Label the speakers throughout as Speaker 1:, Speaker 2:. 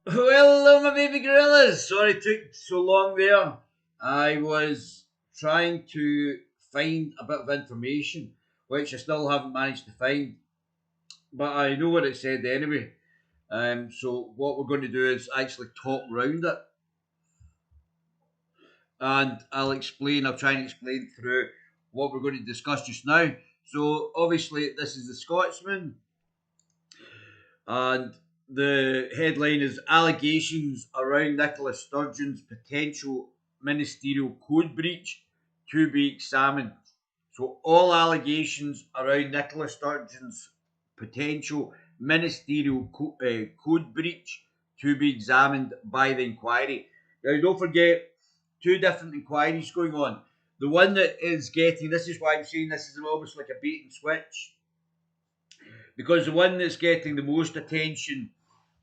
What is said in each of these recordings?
Speaker 1: Well, hello, my baby gorillas. Sorry it took so long there. I was trying to find a bit of information, which I still haven't managed to find, but I know what it said anyway. So what we're going to do is actually talk round it, and I'll try and explain through what we're going to discuss just now. So obviously, this is the Scotsman, and the headline is Allegations Around Nicola Sturgeon's Potential Ministerial Code Breach to be examined. So, all allegations around Nicola Sturgeon's potential code breach to be examined by the inquiry. Now, don't forget, two different inquiries going on. The one that is getting, this is why I'm saying this is almost like a bait and switch, because the one that's getting the most attention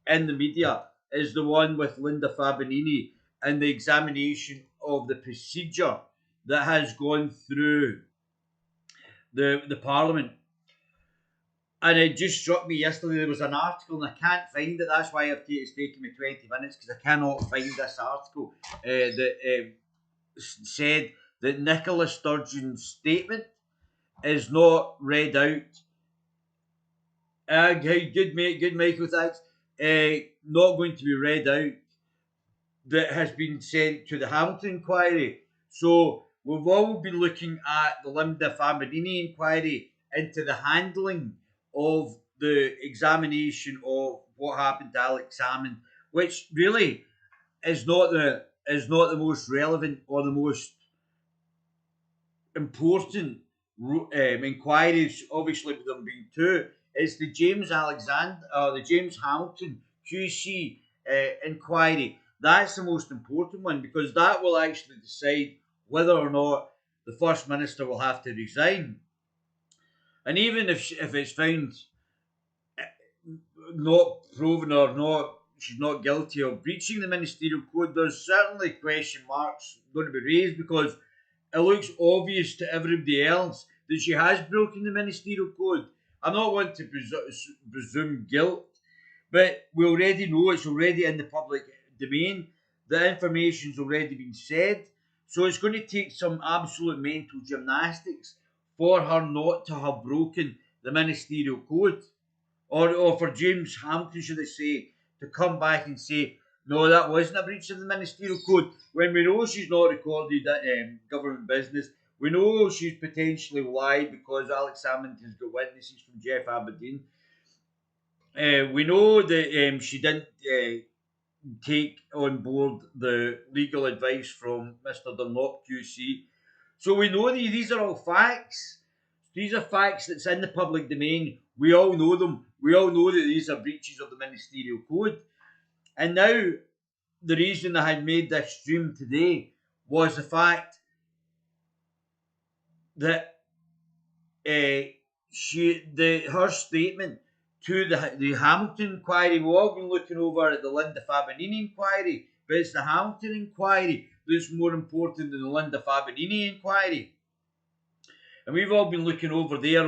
Speaker 1: in the media is the one with Linda Fabinini and the examination of the procedure that has gone through the Parliament. And it just struck me yesterday there was an article and I can't find it. That's why it's taken me 20 minutes because I cannot find this article that said that Nicola Sturgeon's statement is not read out. Good mate, good Michael, thanks. Not going to be read out that has been sent to the Hamilton inquiry. So we've all been looking at the Linda Fabinini inquiry into the handling of the examination of what happened to Alex Salmond, which really is not the most relevant or the most important inquiries. Obviously, with them being two, it's the James Hamilton QC inquiry. That's the most important one because that will actually decide whether or not the First Minister will have to resign. And even if it's found not proven or not, she's not guilty of breaching the ministerial code, there's certainly question marks going to be raised because it looks obvious to everybody else that she has broken the ministerial code. I'm not one to presume guilt, but we already know it's already in the public domain. The information's already been said. So it's going to take some absolute mental gymnastics for her not to have broken the ministerial code. Or for James Hamilton, should I say, to come back and say, no, that wasn't a breach of the ministerial code. When we know she's not recorded government business, we know she's potentially lied because Alex Salmond has got witnesses from Jeff Aberdeen. We know that she didn't take on board the legal advice from Mr. Dunlop QC. So we know these are all facts. These are facts that's in the public domain. We all know them. We all know that these are breaches of the ministerial code. And now the reason I had made this stream today was the fact that her statement to the Hamilton inquiry. We've all been looking over at the Linda Fabinini inquiry, but it's the Hamilton inquiry that's more important than the Linda Fabinini inquiry. And we've all been looking over there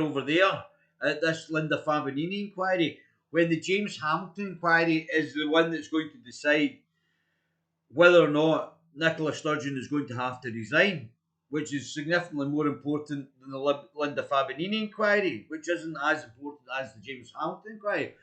Speaker 1: at this Linda Fabinini inquiry, when the James Hamilton inquiry is the one that's going to decide whether or not Nicola Sturgeon is going to have to resign, which is significantly more important than the Linda Fabinini inquiry, which isn't as important as the James Hamilton inquiry.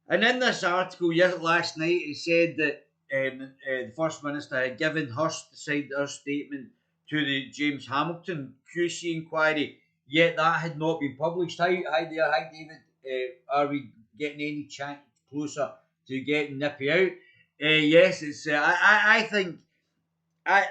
Speaker 1: And in this article last night, it said that the First Minister had given her statement to the James Hamilton QC inquiry, yet that had not been published. Hi there, hi David. Are we getting any chance closer to getting nippy out? Yes, it's. I think. I.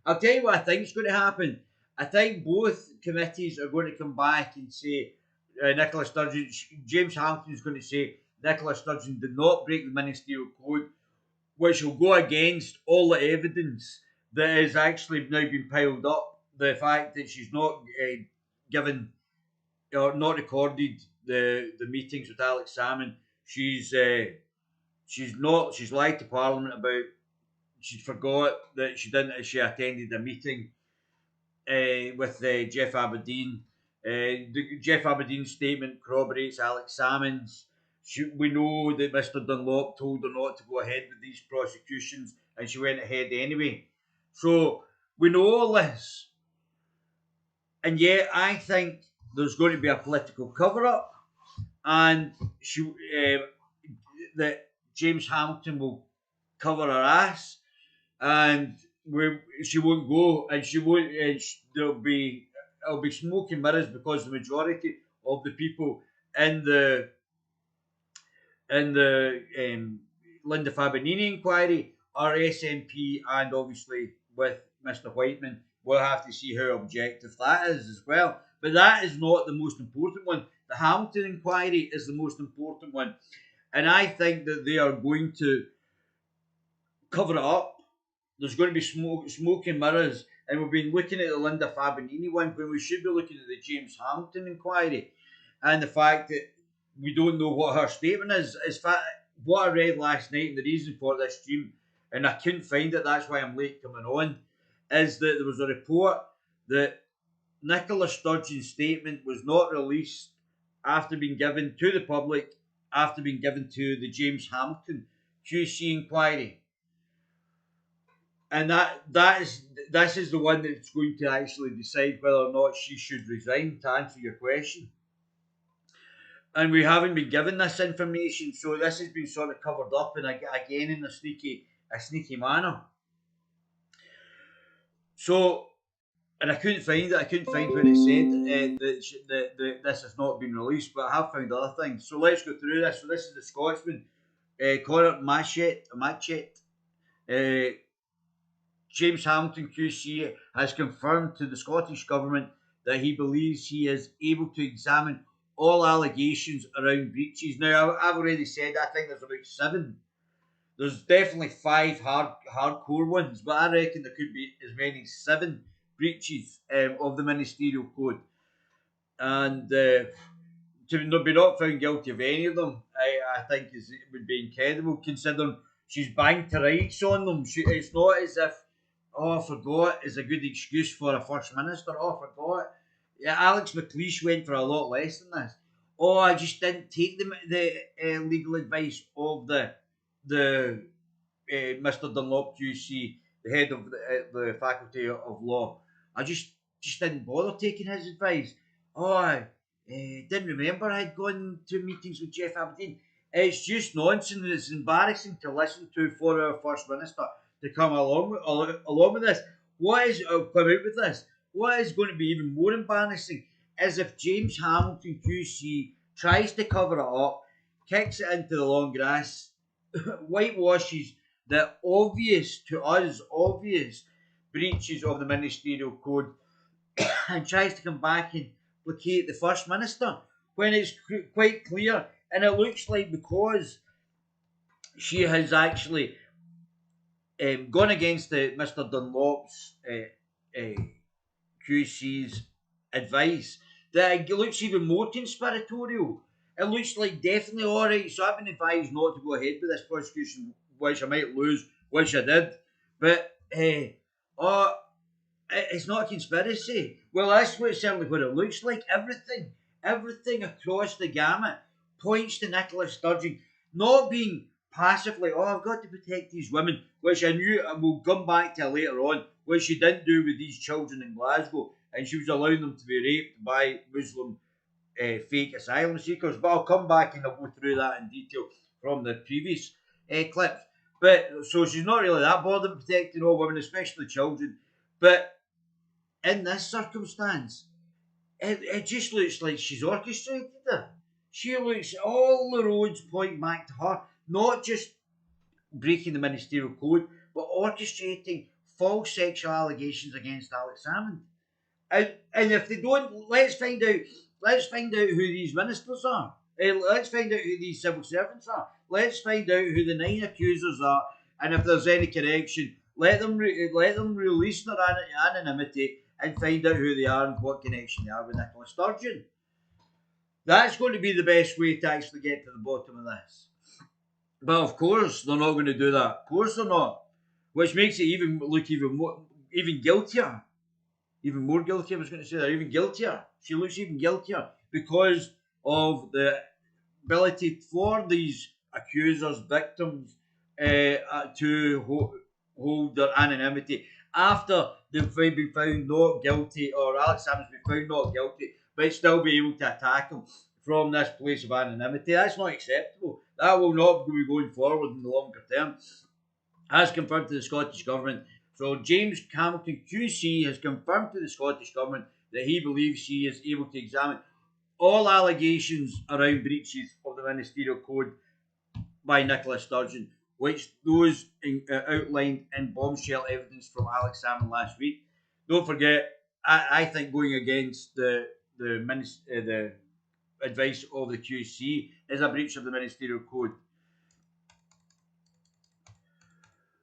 Speaker 1: I'll tell you what I think is going to happen. I think both committees are going to come back and say Nicola Sturgeon. James Hamilton is going to say Nicola Sturgeon did not break the ministerial code, which will go against all the evidence that has actually now been piled up. The fact that she's not given or not recorded the meetings with Alex Salmond. She's lied to Parliament about. She forgot that she attended a meeting with Jeff Aberdeen. The Jeff Aberdeen statement corroborates Alex Salmond's. we know that Mr. Dunlop told her not to go ahead with these prosecutions, and she went ahead anyway. So we know all this, and yet I think there's going to be a political cover-up, and that James Hamilton will cover her ass, and she won't go, and she won't. It'll be smoke and mirrors because the majority of the people in the Linda Fabinini inquiry are SNP, and obviously with Mr. Whiteman, we'll have to see how objective that is as well. But that is not the most important one. The Hamilton inquiry is the most important one, and I think that they are going to cover it up. There's going to be smoke and mirrors, and we've been looking at the Linda Fabinini one when we should be looking at the James Hamilton inquiry, and the fact that we don't know what her statement is. Is fact, what I read last night, and the reason for this stream, and I couldn't find it, that's why I'm late coming on, is that there was a report that Nicola Sturgeon's statement was not released after being given to the public, after being given to the James Hamilton QC inquiry. And this is the one that's going to actually decide whether or not she should resign, to answer your question. And we haven't been given this information, so this has been sort of covered up, and again in a sneaky manner. So, and I couldn't find it. I couldn't find where it said that this has not been released, but I have found other things. So let's go through this. So this is the Scotsman, Conor Matchett. James Hamilton QC has confirmed to the Scottish Government that he believes he is able to examine all allegations around breaches. Now, I've already said I think there's about 7. There's definitely 5 hardcore ones, but I reckon there could be as many as 7 breaches of the ministerial code. And to be not found guilty of any of them, I think it would be incredible, considering she's banged to rights on them. It's not as if, oh, I forgot, is a good excuse for a First Minister. Oh, I forgot. Yeah, Alex McLeish went for a lot less than this. Oh, I just didn't take the legal advice of the Mr. Dunlop QC, the head of the Faculty of Law. I just didn't bother taking his advice. Oh, I didn't remember I'd gone to meetings with Jeff Aberdeen. It's just nonsense. It's embarrassing to listen to for our First Minister to come along with this. What is come out with this? What is going to be even more embarrassing is if James Hamilton QC tries to cover it up, kicks it into the long grass, whitewashes the obvious breaches of the ministerial code, and tries to come back and placate the First Minister when it's quite clear, and it looks like because she has actually gone against Mr. Dunlop's QC's advice, that it looks even more conspiratorial. It looks like definitely alright, so I've been advised not to go ahead with this prosecution, which I might lose, which I did. But it's not a conspiracy. Well, that's certainly what it looks like. Everything across the gamut points to Nicola Sturgeon not being passively, oh, I've got to protect these women, which I knew, and we'll come back to later on, which she didn't do with these children in Glasgow, and she was allowing them to be raped by Muslim fake asylum seekers. But I'll come back and I'll go through that in detail from the previous clips. But so she's not really that bothered protecting all women, especially children. But in this circumstance, it just looks like she's orchestrated it. She looks, all the roads point back to her, not just breaking the ministerial code, but orchestrating false sexual allegations against Alex Salmond. And if they don't, let's find out who these ministers are. Let's find out who these civil servants are. Let's find out who the 9 accusers are, and if there's any connection, let them release their anonymity and find out who they are and what connection they are with Nicola Sturgeon. That's going to be the best way to actually get to the bottom of this. But of course, they're not going to do that. Of course, they're not. Which makes it even guiltier. Even more guilty, I was going to say that. Even guiltier. She looks even guiltier because of the ability for these accusers, victims, to hold their anonymity after they've been found not guilty, or Alex Salmond's been found not guilty, but still be able to attack him from this place of anonymity. That's not acceptable. That will not be going forward in the longer term, as confirmed to the Scottish Government. So James Hamilton QC has confirmed to the Scottish Government that he believes he is able to examine all allegations around breaches of the ministerial code by Nicola Sturgeon, which those outlined in bombshell evidence from Alex Salmond last week. Don't forget, I think going against the advice of the QC is a breach of the ministerial code.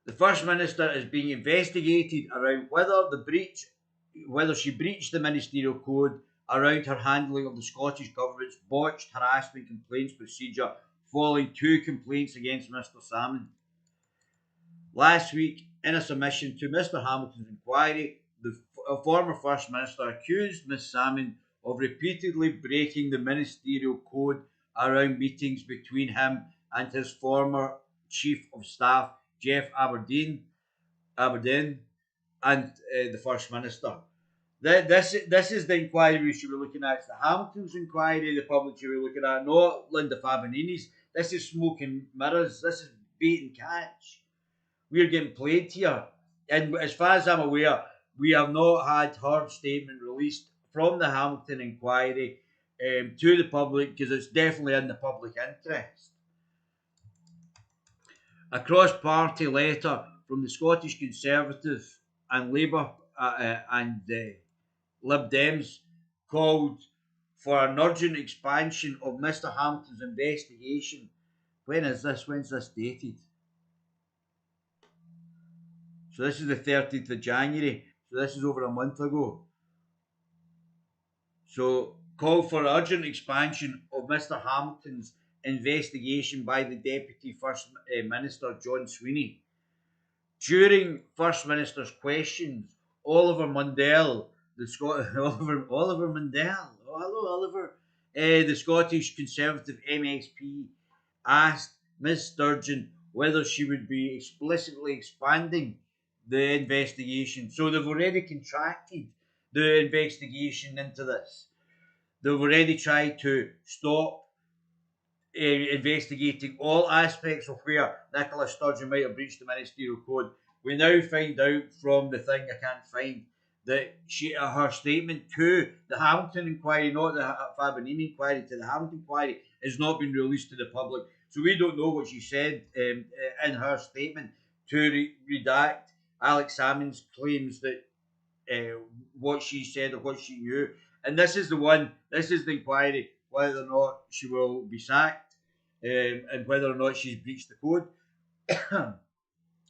Speaker 1: The First Minister is being investigated around whether she breached the ministerial code around her handling of the Scottish Government's botched harassment complaints procedure following 2 complaints against Mr. Salmond. Last week, in a submission to Mr. Hamilton's inquiry, the former First Minister accused Ms. Salmond of repeatedly breaking the ministerial code around meetings between him and his former Chief of Staff, Jeff Aberdeen, and the First Minister. This is the inquiry we should be looking at. It's the Hamilton's inquiry the public should be looking at, not Linda Fabinini's. This is smoke and mirrors. This is bait and catch. We're getting played here. And as far as I'm aware, we have not had her statement released from the Hamilton inquiry to the public, because it's definitely in the public interest. A cross-party letter from the Scottish Conservatives and Labour and Lib Dems called for an urgent expansion of Mr. Hamilton's investigation. When is this? When's this dated? So this is the 13th of January. So this is over a month ago. So call for urgent expansion of Mr. Hamilton's investigation by the Deputy First Minister John Sweeney. During First Minister's questions, Oliver Mundell, Oliver Mundell, oh hello Oliver, the Scottish Conservative MSP, asked Ms. Sturgeon whether she would be explicitly expanding the investigation. So they've already contracted the investigation into this. They've already tried to stop investigating all aspects of where Nicola Sturgeon might have breached the ministerial code. We now find out from the thing I can't find that her statement to the Hamilton inquiry, not the Fabinini inquiry, to the Hamilton inquiry, has not been released to the public. So we don't know what she said in her statement to redact Alex Salmond's claims that what she said or what she knew. And this is the inquiry, whether or not she will be sacked, and whether or not she's breached the code,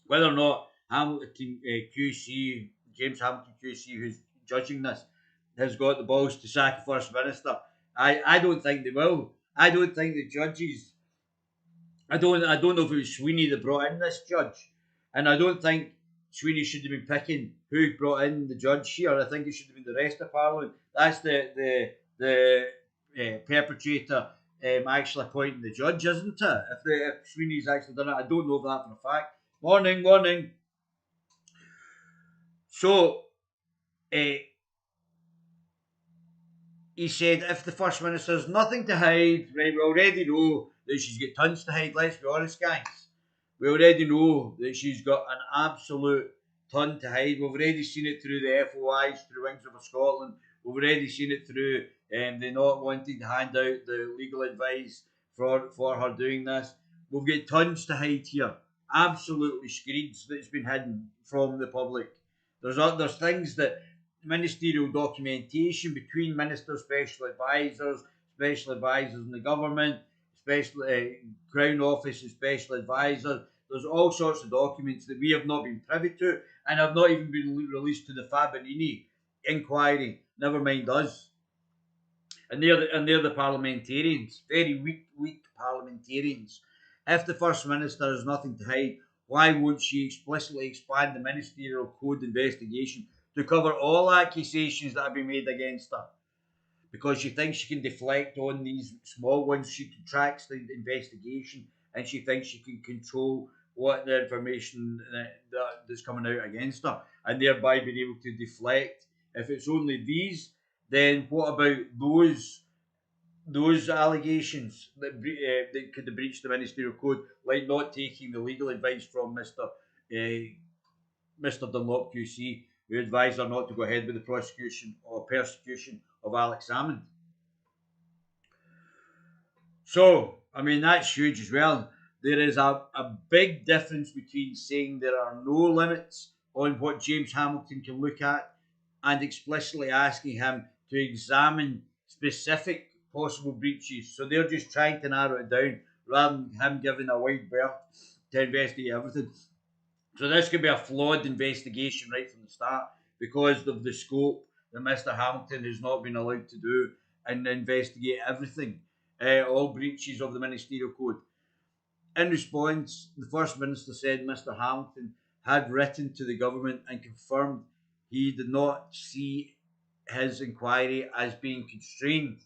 Speaker 1: whether or not Hamilton QC, James Hamilton QC, who's judging this, has got the balls to sack a First Minister. I don't think they will. I don't think the judges. I don't know if it was Sweeney that brought in this judge, and I don't think Sweeney should have been picking who brought in the judge here. I think it should have been the rest of Parliament. That's the perpetrator actually appointing the judge, isn't it? If Sweeney's actually done it, I don't know that for a fact. Morning. So he said, if the First Minister has nothing to hide, right, we already know that she's got tons to hide, let's be honest, guys. We already know that she's got an absolute ton to hide. We've already seen it through the FOIs, through Wings Over Scotland. We've already seen it through they not wanting to hand out the legal advice for her doing this. We've got tons to hide here. Absolutely screeds that's been hidden from the public. There's things that ministerial documentation between ministers, special advisors in the government, special Crown Office and special advisors. There's all sorts of documents that we have not been privy to and have not even been released to the Fabinini inquiry. Never mind us. And they're the parliamentarians, very weak parliamentarians. If the First Minister has nothing to hide, why won't she explicitly expand the ministerial code investigation to cover all accusations that have been made against her? because she thinks she can deflect on these small ones. She tracks the investigation, and she thinks she can control what the information that's coming out against her, and thereby being able to deflect. If it's only these, then what about those allegations that could have breached the ministerial code, like not taking the legal advice from Mr. Dunlop QC, who advised her not to go ahead with the prosecution or persecution of Alex Salmond. So, I mean, that's huge as well. There is a big difference between saying there are no limits on what James Hamilton can look at and explicitly asking him to examine specific possible breaches. So they're just trying to narrow it down rather than him giving a wide berth to investigate everything. So this could be a flawed investigation right from the start because of the scope that Mr. Hamilton has not been allowed to do and investigate everything, all breaches of the ministerial code. In response, the First Minister said Mr. Hamilton had written to the government and confirmed he did not see his inquiry as being constrained.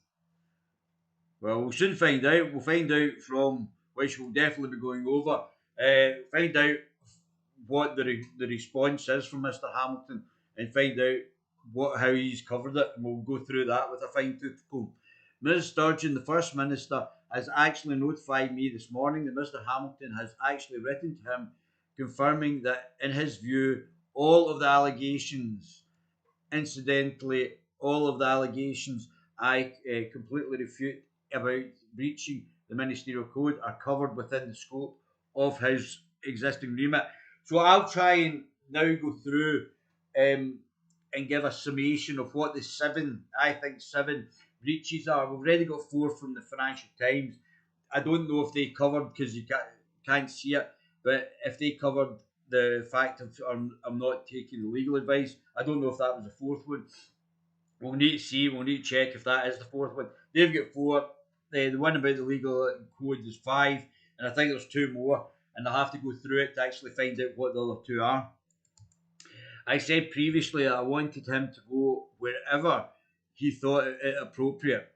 Speaker 1: Well, we'll soon find out. We'll find out from which we'll definitely be going over. Find out what the response is from Mr. Hamilton and find out how he's covered it, and we'll go through that with a fine tooth comb. Ms. Sturgeon, the First Minister, has actually notified me this morning that Mr. Hamilton has actually written to him confirming that, in his view, all of the allegations, incidentally, all of the allegations I completely refute about breaching the ministerial code are covered within the scope of his existing remit. So I'll try and now go through and give a summation of what the seven breaches are. We've already got four from the Financial Times. I don't know if they covered, because you can't see it, but if they covered the fact of I'm not taking the legal advice. I don't know if that was the fourth one. We'll need to see. We'll need to check if that is the fourth one. They've got four. The one about the legal code is five, and I think there's two more, and I'll have to go through it to actually find out what the other two are. I said previously that I wanted him to go wherever he thought it appropriate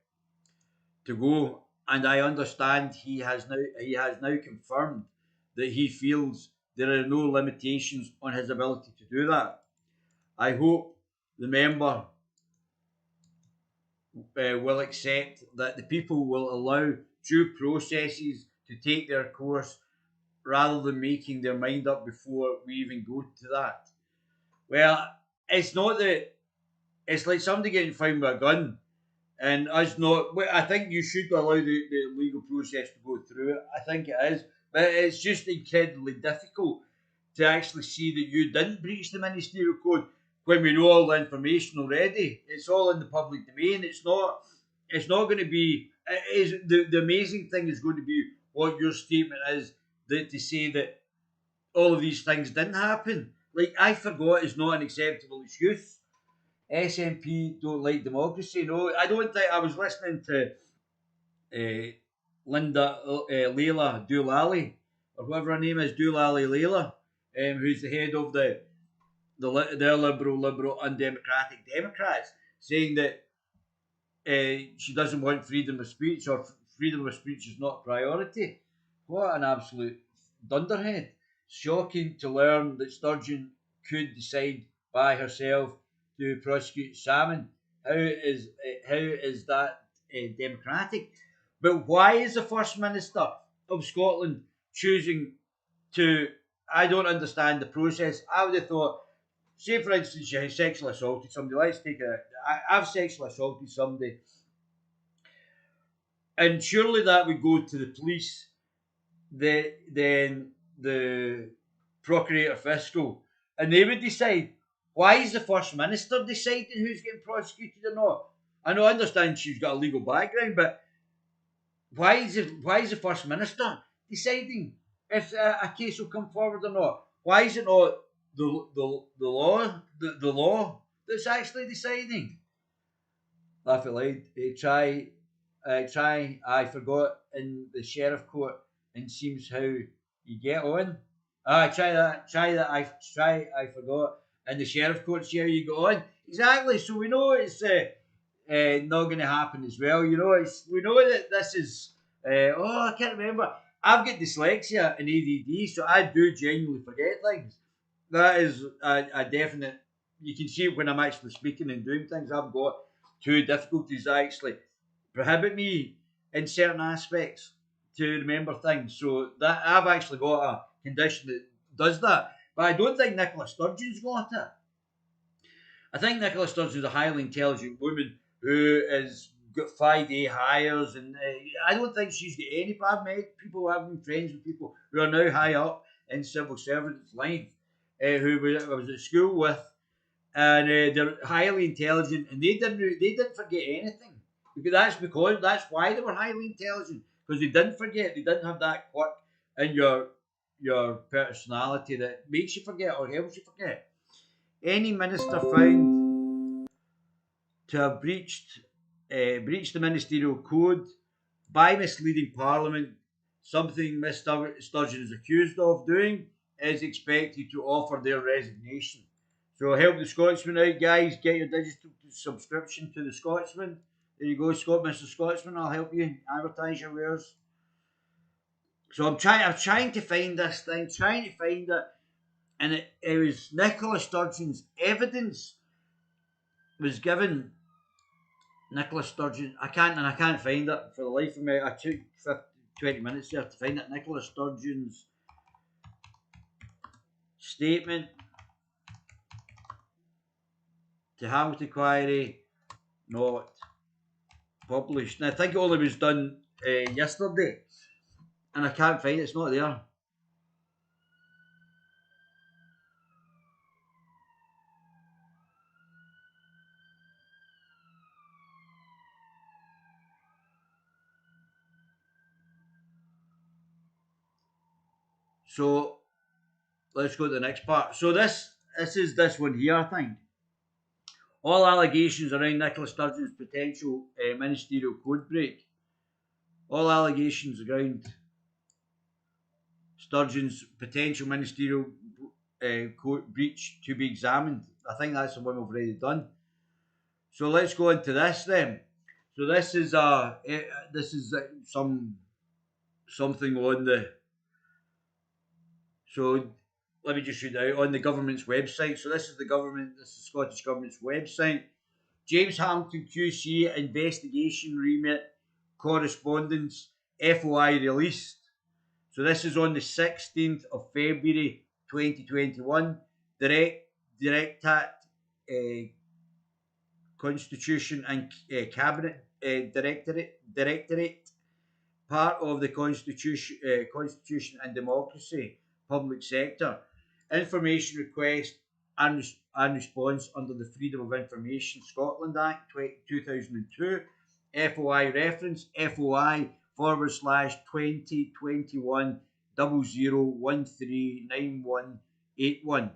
Speaker 1: to go, and I understand he has now confirmed that he feels there are no limitations on his ability to do that. I hope the member will accept that the people will allow due processes to take their course rather than making their mind up before we even go to that. Well, it's not that it's like somebody getting found with a gun and us not. I think you should allow the legal process to go through it. I think it is, but it's just incredibly difficult to actually see that you didn't breach the ministerial code when we know all the information already. It's all in the public domain. It's not. It's not going to be. Is the amazing thing is going to be what your statement is, that to say that all of these things didn't happen. Like, I forgot is not an acceptable excuse. SNP don't like democracy. No, I don't think. I was listening to Leila Doolally, or whatever her name is, Doolally Leila, who's the head of the liberal, undemocratic Democrats, saying that she doesn't want freedom of speech, or freedom of speech is not a priority. What an absolute dunderhead. Shocking to learn that Sturgeon could decide by herself to prosecute Salmond. How is that democratic? But why is the First Minister of Scotland choosing to? I don't understand the process. I would have thought, say for instance, you sexually assaulted somebody. Let's take I've sexually assaulted somebody, and surely that would go to the police, then the Procurator Fiscal, and they would decide. Why is the First Minister deciding who's getting prosecuted or not? I know, I understand she's got a legal background, but why is the First Minister deciding if a case will come forward or not? Why is it not the law that's actually deciding? Laugh out loud. I forgot in the sheriff court, and seems how you get on. Try that. I forgot in the sheriff court. See how you go on. Exactly. So we know it's not going to happen as well. You know, we know that this is. I can't remember. I've got dyslexia and ADD, so I do genuinely forget things. That is a definite. You can see it when I'm actually speaking and doing things. I've got two difficulties that actually prohibit me in certain aspects to remember things. So that I've actually got a condition that does that. But I don't think Nicola Sturgeon's got it. I think Nicola Sturgeon is a highly intelligent woman who has got 5A hires, and I don't think she's got any. I've met people, I've been friends with people who are now high up in civil service life, I was at school with, and they're highly intelligent, and they didn't forget anything because that's why they were highly intelligent, because they didn't forget. They didn't have that quirk in your personality that makes you forget or helps you forget. Any minister found to have breached the ministerial code by misleading Parliament, something Mr. Sturgeon is accused of doing, is expected to offer their resignation. So help the Scotsman out, guys. Get your digital subscription to the Scotsman. There you go, Mr. Scotsman. I'll help you advertise your wares. So I'm trying to find this thing, trying to find it, and it was Nicola Sturgeon's evidence was given. Nicola Sturgeon, I can't find it for the life of me. I took 20 minutes there to find it. Nicola Sturgeon's statement to Hamilton Inquiry, not published. And I think it only was done yesterday, and I can't find it. It's not there. So let's go to the next part. So this is this one here, I think. All allegations around Nicola Sturgeon's potential ministerial code break. All allegations around Sturgeon's potential ministerial code breach to be examined. I think that's the one we've already done. So let's go into this then. So this is something on the. So let me just read it out on the government's website. So this is the Scottish Government's website. James Hamilton QC investigation remit correspondence FOI released. So this is on the 16th of February 2021. Directat Constitution and Cabinet Directorate, part of the Constitution and Democracy, Public Sector. Information request and response under the Freedom of Information Scotland Act 2002. FOI reference FOI/2021 00139181.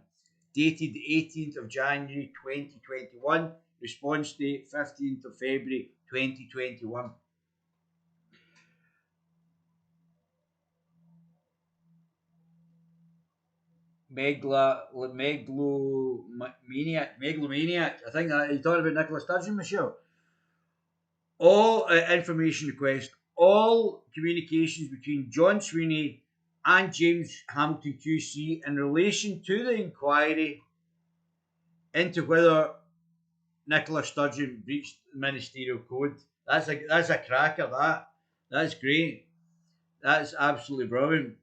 Speaker 1: Dated the 18th of January 2021. Response date 15th of February 2021. Megalomaniac. I think you're talking about Nicola Sturgeon, Michelle. All information request, all communications between John Sweeney and James Hamilton QC in relation to the inquiry into whether Nicola Sturgeon breached the ministerial code. That's a cracker. That's great. That's absolutely brilliant.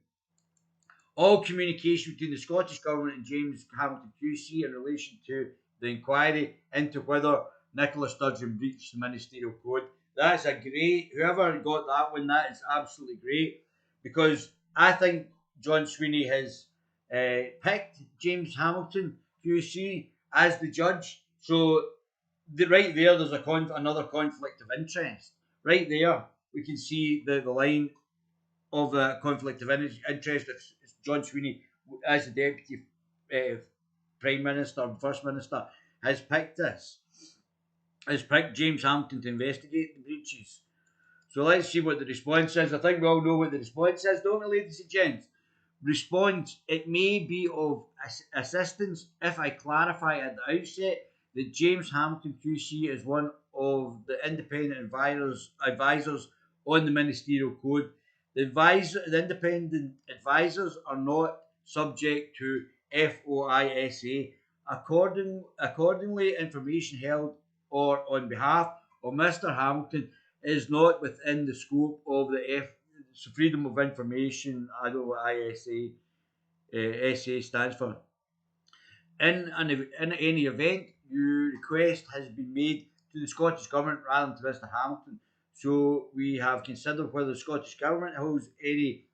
Speaker 1: All communication between the Scottish Government and James Hamilton QC in relation to the inquiry into whether Nicola Sturgeon breached the ministerial code. That's a great. Whoever got that one, that is absolutely great, because I think John Sweeney has picked James Hamilton QC as the judge. So right there, there's another conflict of interest. Right there, we can see the line of a conflict of interest. It's John Sweeney, as the Deputy Prime Minister and First Minister, has picked James Hamilton to investigate the breaches. So let's see what the response is. I think we all know what the response is, don't we, ladies and gents? Response: it may be of assistance if I clarify at the outset that James Hamilton QC is one of the independent advisors on the ministerial code. The independent advisors are not subject to FOISA. Accordingly, information held or on behalf of Mr. Hamilton is not within the scope of the Freedom of Information. I don't know what SA stands for. In any event, your request has been made to the Scottish Government rather than to Mr. Hamilton. So we have considered whether the Scottish Government holds any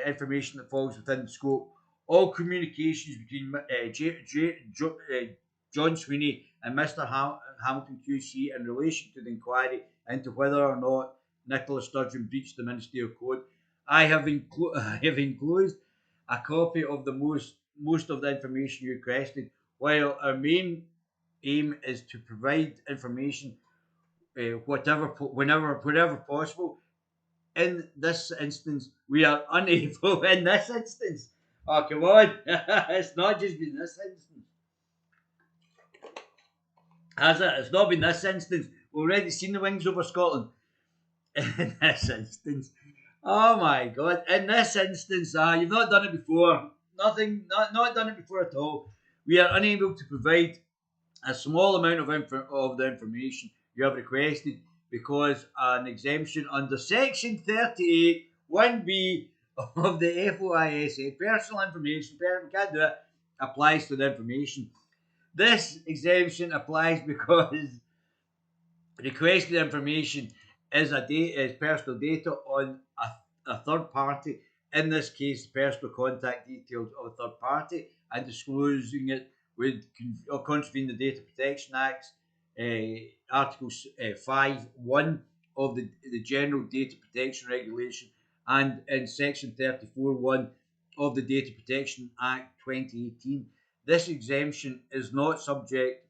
Speaker 1: information that falls within the scope. All communications between John Sweeney and Mr. Hamilton QC in relation to the inquiry into whether or not Nicola Sturgeon breached the ministerial code. I have enclosed a copy of the most of the information you requested. While our main aim is to provide information, whenever possible. In this instance, we are unable. In this instance, oh come on, it's not just been this instance, has it? It's not been this instance. We've already seen the wings over Scotland. In this instance, oh my God! In this instance, you've not done it before. Nothing, not done it before at all. We are unable to provide a small amount of the information you have requested because an exemption under Section 38 1B of the FOISA, personal information, we can't do it, applies to the information. This exemption applies because requested information is personal data on a third party, in this case, personal contact details of a third party, and disclosing it would contravene the Data Protection Act, Article 5.1 of the General Data Protection Regulation, and in Section 34.1 of the Data Protection Act 2018. This exemption is not subject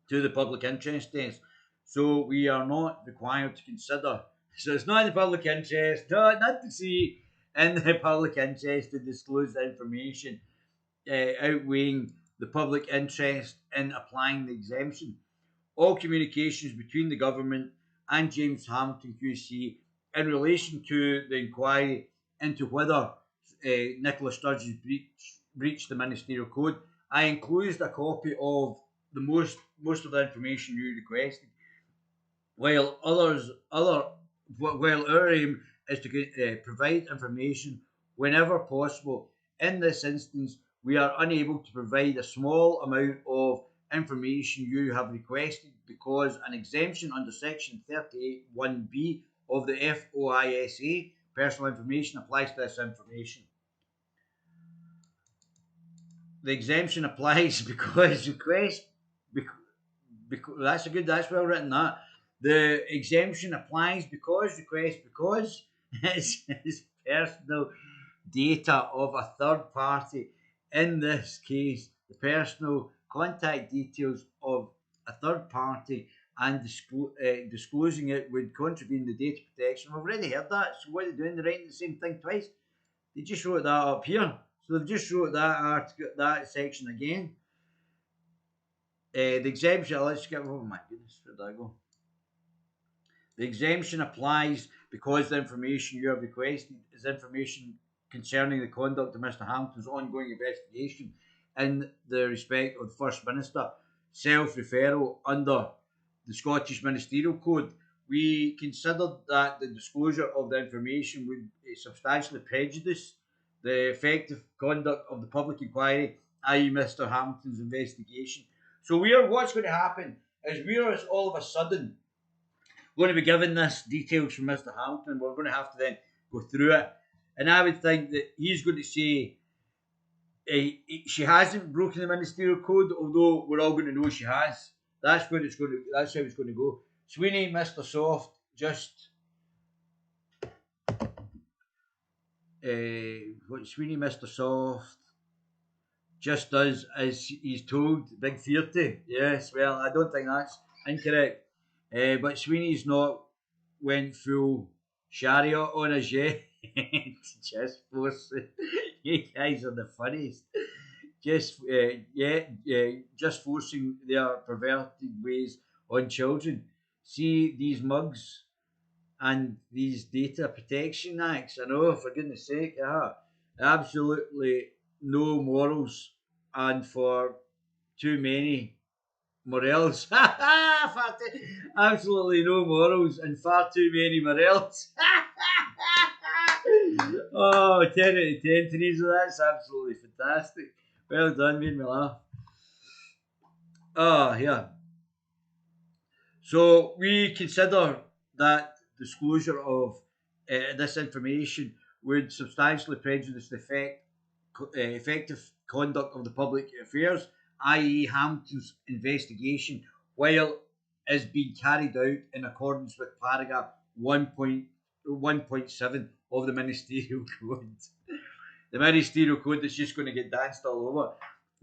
Speaker 1: to the public interest test, so we are not required to consider. So it's not in the public interest, not to see in the public interest to disclose the information outweighing the public interest in applying the exemption. All communications between the government and James Hamilton QC in relation to the inquiry into whether Nicola Sturgeon breached the ministerial code. I enclosed a copy of the most of the information you requested, while our aim is to provide information whenever possible. In this instance, we are unable to provide a small amount of information you have requested because an exemption under Section 38(1)(b) of the FOISA, personal information, applies to this information. The exemption applies because that's well written. That the exemption applies because it's personal data of a third party. In this case, the personal contact details of a third party, and disclosing it would contravene the data protection. We've already heard that. So what are they doing? They're writing the same thing twice. They just wrote that up here. So they've just wrote that article, that section again. The exemption, let's get, oh my goodness, where did I go? The exemption applies because the information you have requested is information concerning the conduct of Mr. Hamilton's ongoing investigation in the respect of the First Minister, self-referral under the Scottish Ministerial Code. We considered that the disclosure of the information would substantially prejudice the effective conduct of the public inquiry, i.e. Mr. Hamilton's investigation. So what's going to happen is we're all of a sudden going to be given this details from Mr. Hamilton. We're going to have to then go through it. And I would think that he's going to say she hasn't broken the ministerial code, although we're all going to know she has. That's how it's going to go. Sweeney, Mr. Soft, just Sweeney, Mr. Soft just does as he's told. Big fearty. Yes, well, I don't think that's incorrect. But Sweeney's not went full chariot on us yet. Just forcing. You guys are the funniest. Just forcing their perverted ways on children. see these mugs and these data protection acts. I know, for goodness sake, absolutely no morals, and for too many morels. Absolutely no morals and far too many morels. Oh, 10 out of 10, Teresa. That's absolutely fantastic. Well done, made me laugh. Oh, yeah. So we consider that disclosure of this information would substantially prejudice the effective conduct of the public affairs, i.e., Hamilton's investigation, while is being carried out in accordance with paragraph 1.7 of the Ministerial Code. The Ministerial Code that's just going to get danced all over.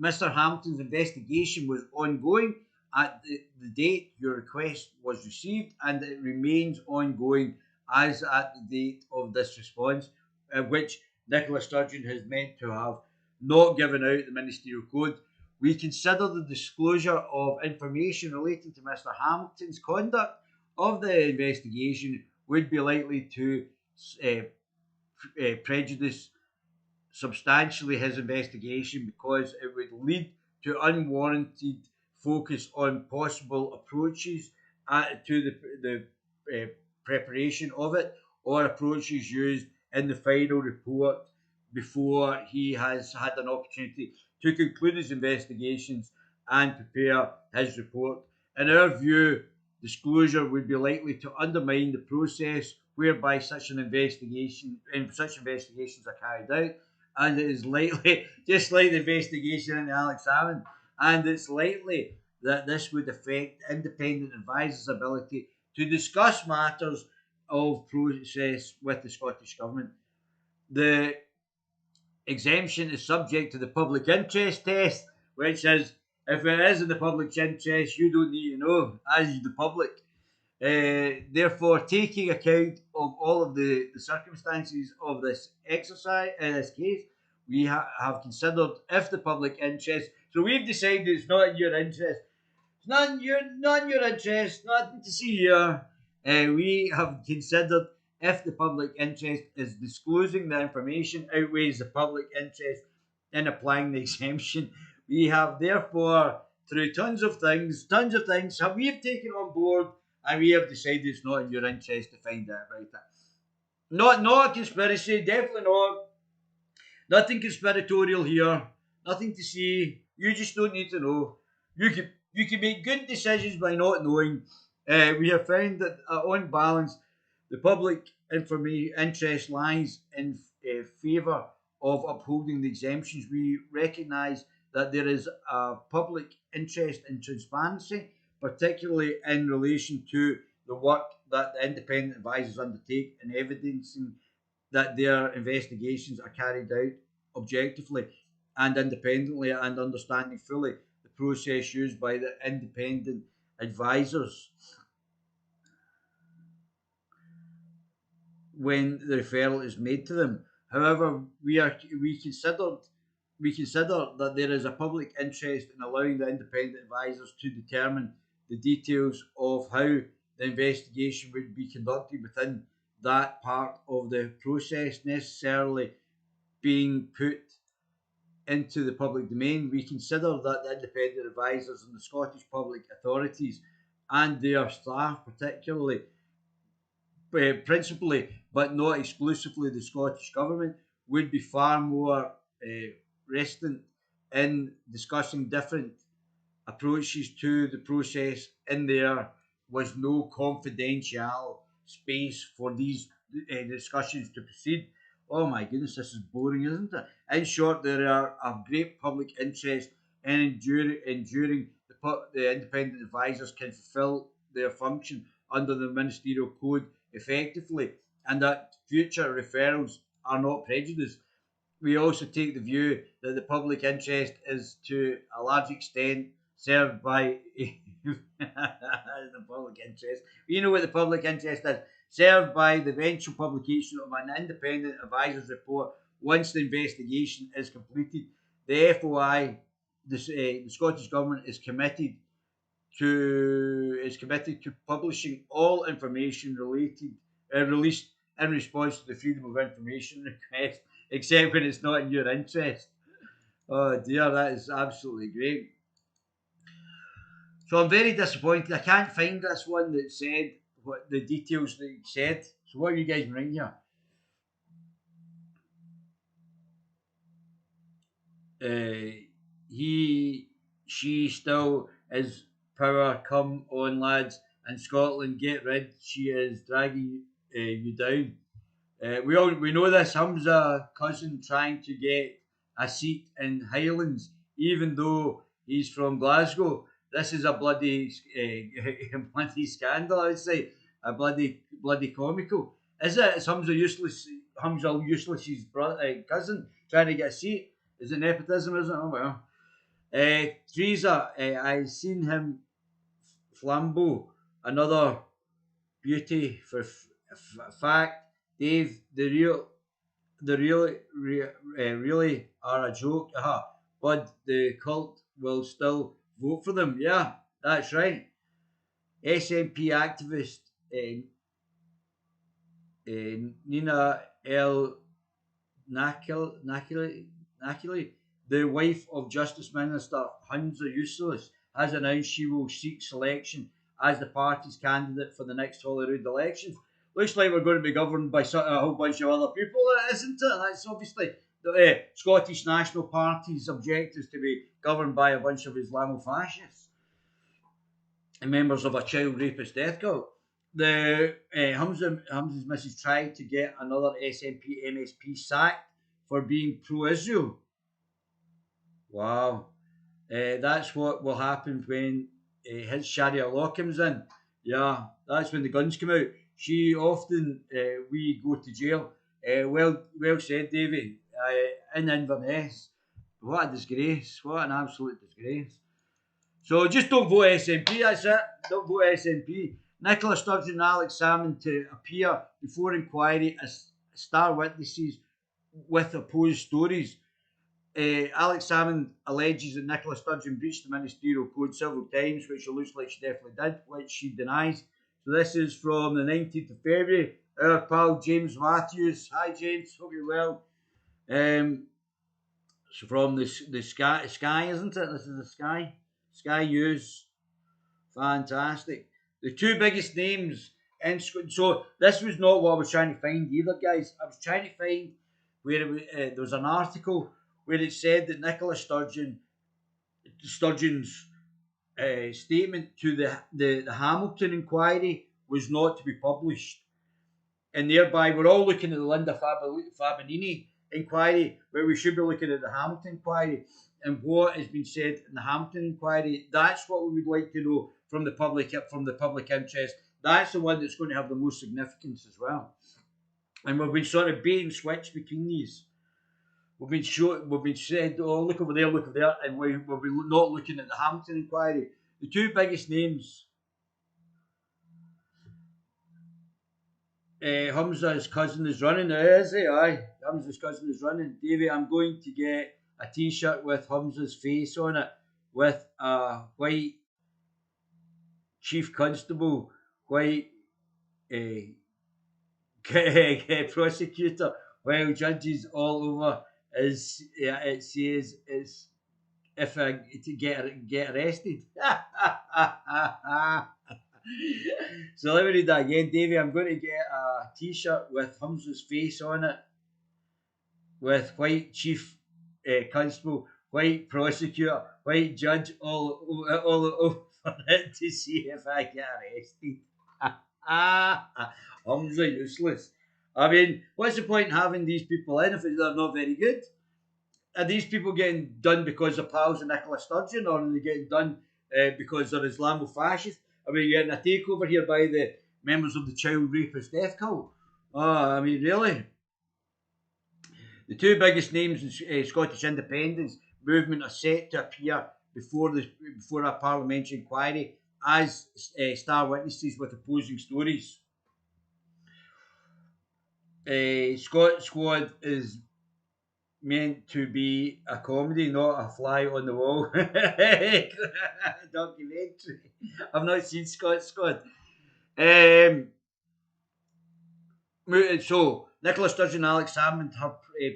Speaker 1: Mr. Hampton's investigation was ongoing at the date your request was received, and it remains ongoing as at the date of this response, which Nicola Sturgeon has meant to have not given out the Ministerial Code. We consider the disclosure of information relating to Mr. Hamilton's conduct of the investigation would be likely to prejudice substantially his investigation, because it would lead to unwarranted focus on possible approaches to the preparation of it, or approaches used in the final report before he has had an opportunity to conclude his investigations and prepare his report. In our view, disclosure would be likely to undermine the process whereby such investigations are carried out, and it is likely, just like the investigation into Alex Salmond, and it's likely that this would affect independent advisors' ability to discuss matters of process with the Scottish Government. The exemption is subject to the public interest test, which is, if it is in the public interest, you don't need to know, as the public. Therefore, taking account of all of the circumstances of this exercise, in this case, we have considered if the public interest. So we've decided it's not in your interest. It's not in your interest. Nothing to see here. We have considered if the public interest is disclosing the information outweighs the public interest in applying the exemption. We have therefore, through tons of things, we have taken on board, and we have decided it's not in your interest to find out about it. Not a conspiracy, definitely not. Nothing conspiratorial here. Nothing to see. You just don't need to know. You can make good decisions by not knowing. We have found that on balance, the public interest lies in favour of upholding the exemptions. We recognise that there is a public interest in transparency, particularly in relation to the work that the independent advisors undertake in evidencing that their investigations are carried out objectively and independently, and understanding fully the process used by the independent advisors when the referral is made to them. However, we consider that there is a public interest in allowing the independent advisors to determine the details of how the investigation would be conducted within that part of the process necessarily being put into the public domain. We consider that the independent advisors and the Scottish public authorities and their staff, particularly, principally but not exclusively the Scottish Government, would be far more reticent in discussing different approaches to the process, and there was no confidential space for these discussions to proceed. Oh my goodness, this is boring, isn't it? In short, there are a great public interest in enduring the independent advisors can fulfil their function under the ministerial code effectively, and that future referrals are not prejudiced. We also take the view that the public interest is to a large extent served by the public interest. You know what the public interest is? Served by the eventual publication of an independent advisor's report once the investigation is completed. The FOI, the Scottish Government, is committed is committed to publishing all information released in response to the Freedom of Information request, except when it's not in your interest. Oh dear, that is absolutely great. So I'm very disappointed. I can't find this one that said what the details that it said. So what are you guys bringing here? She still is power. Come on, lads. In Scotland, get rid. She is dragging you down. We know this. Hamza cousin trying to get a seat in Highlands, even though he's from Glasgow. This is a bloody scandal. I would say a bloody comical. Is it? Is Hamza useless's cousin trying to get a seat? Is it nepotism? Is it? Oh well. Teresa, I seen him flambeau. Another beauty for fact. Dave, really are a joke. But the cult will still vote for them. Yeah, that's right. SNP activist Nina L. Nakili, the wife of Justice Minister Hunza Useless, has announced she will seek selection as the party's candidate for the next Holyrood elections. Looks like we're going to be governed by a whole bunch of other people, isn't it? That's obviously the Scottish National Party's objective is to be governed by a bunch of Islamofascists and members of a child rapist death cult. The Hamza's missus tried to get another SNP MSP sacked for being pro-Israel. Wow, that's what will happen when his Sharia law comes in. Yeah, that's when the guns come out. She often we go to jail. Well said, Davy. In Inverness, what a disgrace! What an absolute disgrace. So just don't vote SNP. That's it. Don't vote SNP. Nicola Sturgeon and Alex Salmond to appear before inquiry as star witnesses with opposed stories. Alex Salmond alleges that Nicola Sturgeon breached the ministerial code several times, which it looks like she definitely did, which she denies. So this is from the 19th of February. Our pal James Matthews. Hi James, hope you're well. So from the Sky, isn't it? This is the Sky News. Fantastic. The two biggest names in so this was not what I was trying to find either, guys. I was trying to find where there was an article where it said that Nicola Sturgeon's statement to the Hamilton inquiry was not to be published, and thereby we're all looking at the Linda Fabinini inquiry, where we should be looking at the Hamilton inquiry and what has been said in the Hamilton inquiry. That's what we would like to know from the public interest. That's the one that's going to have the most significance as well. And we've been sort of bait and switch between these. We've been said, oh, look over there, and we've been not looking at the Hamilton inquiry. The two biggest names. Hamza's cousin is running, is he? Aye, Hamza's cousin is running. Davey, I'm going to get a T-shirt with Hamza's face on it, with a white chief constable, white prosecutor, while judges all over. It says it's if I to get arrested. So let me read that again, Davey. I'm going to get a T-shirt with Hamza's face on it, with white chief constable, white prosecutor, white judge, all over it to see if I get arrested. Hamza useless. I mean, what's the point in having these people in if they're not very good? Are these people getting done because they're pals of Nicola Sturgeon, or are they getting done because they're Islamofascists? Are we getting a takeover here by the members of the child rapist death cult? Oh, I mean, really? The two biggest names in Scottish independence movement are set to appear before a parliamentary inquiry as star witnesses with opposing stories. Scott Squad is meant to be a comedy, not a fly on the wall documentary. I've not seen Scott. Um, so, Nicola Sturgeon and Alex Salmond, her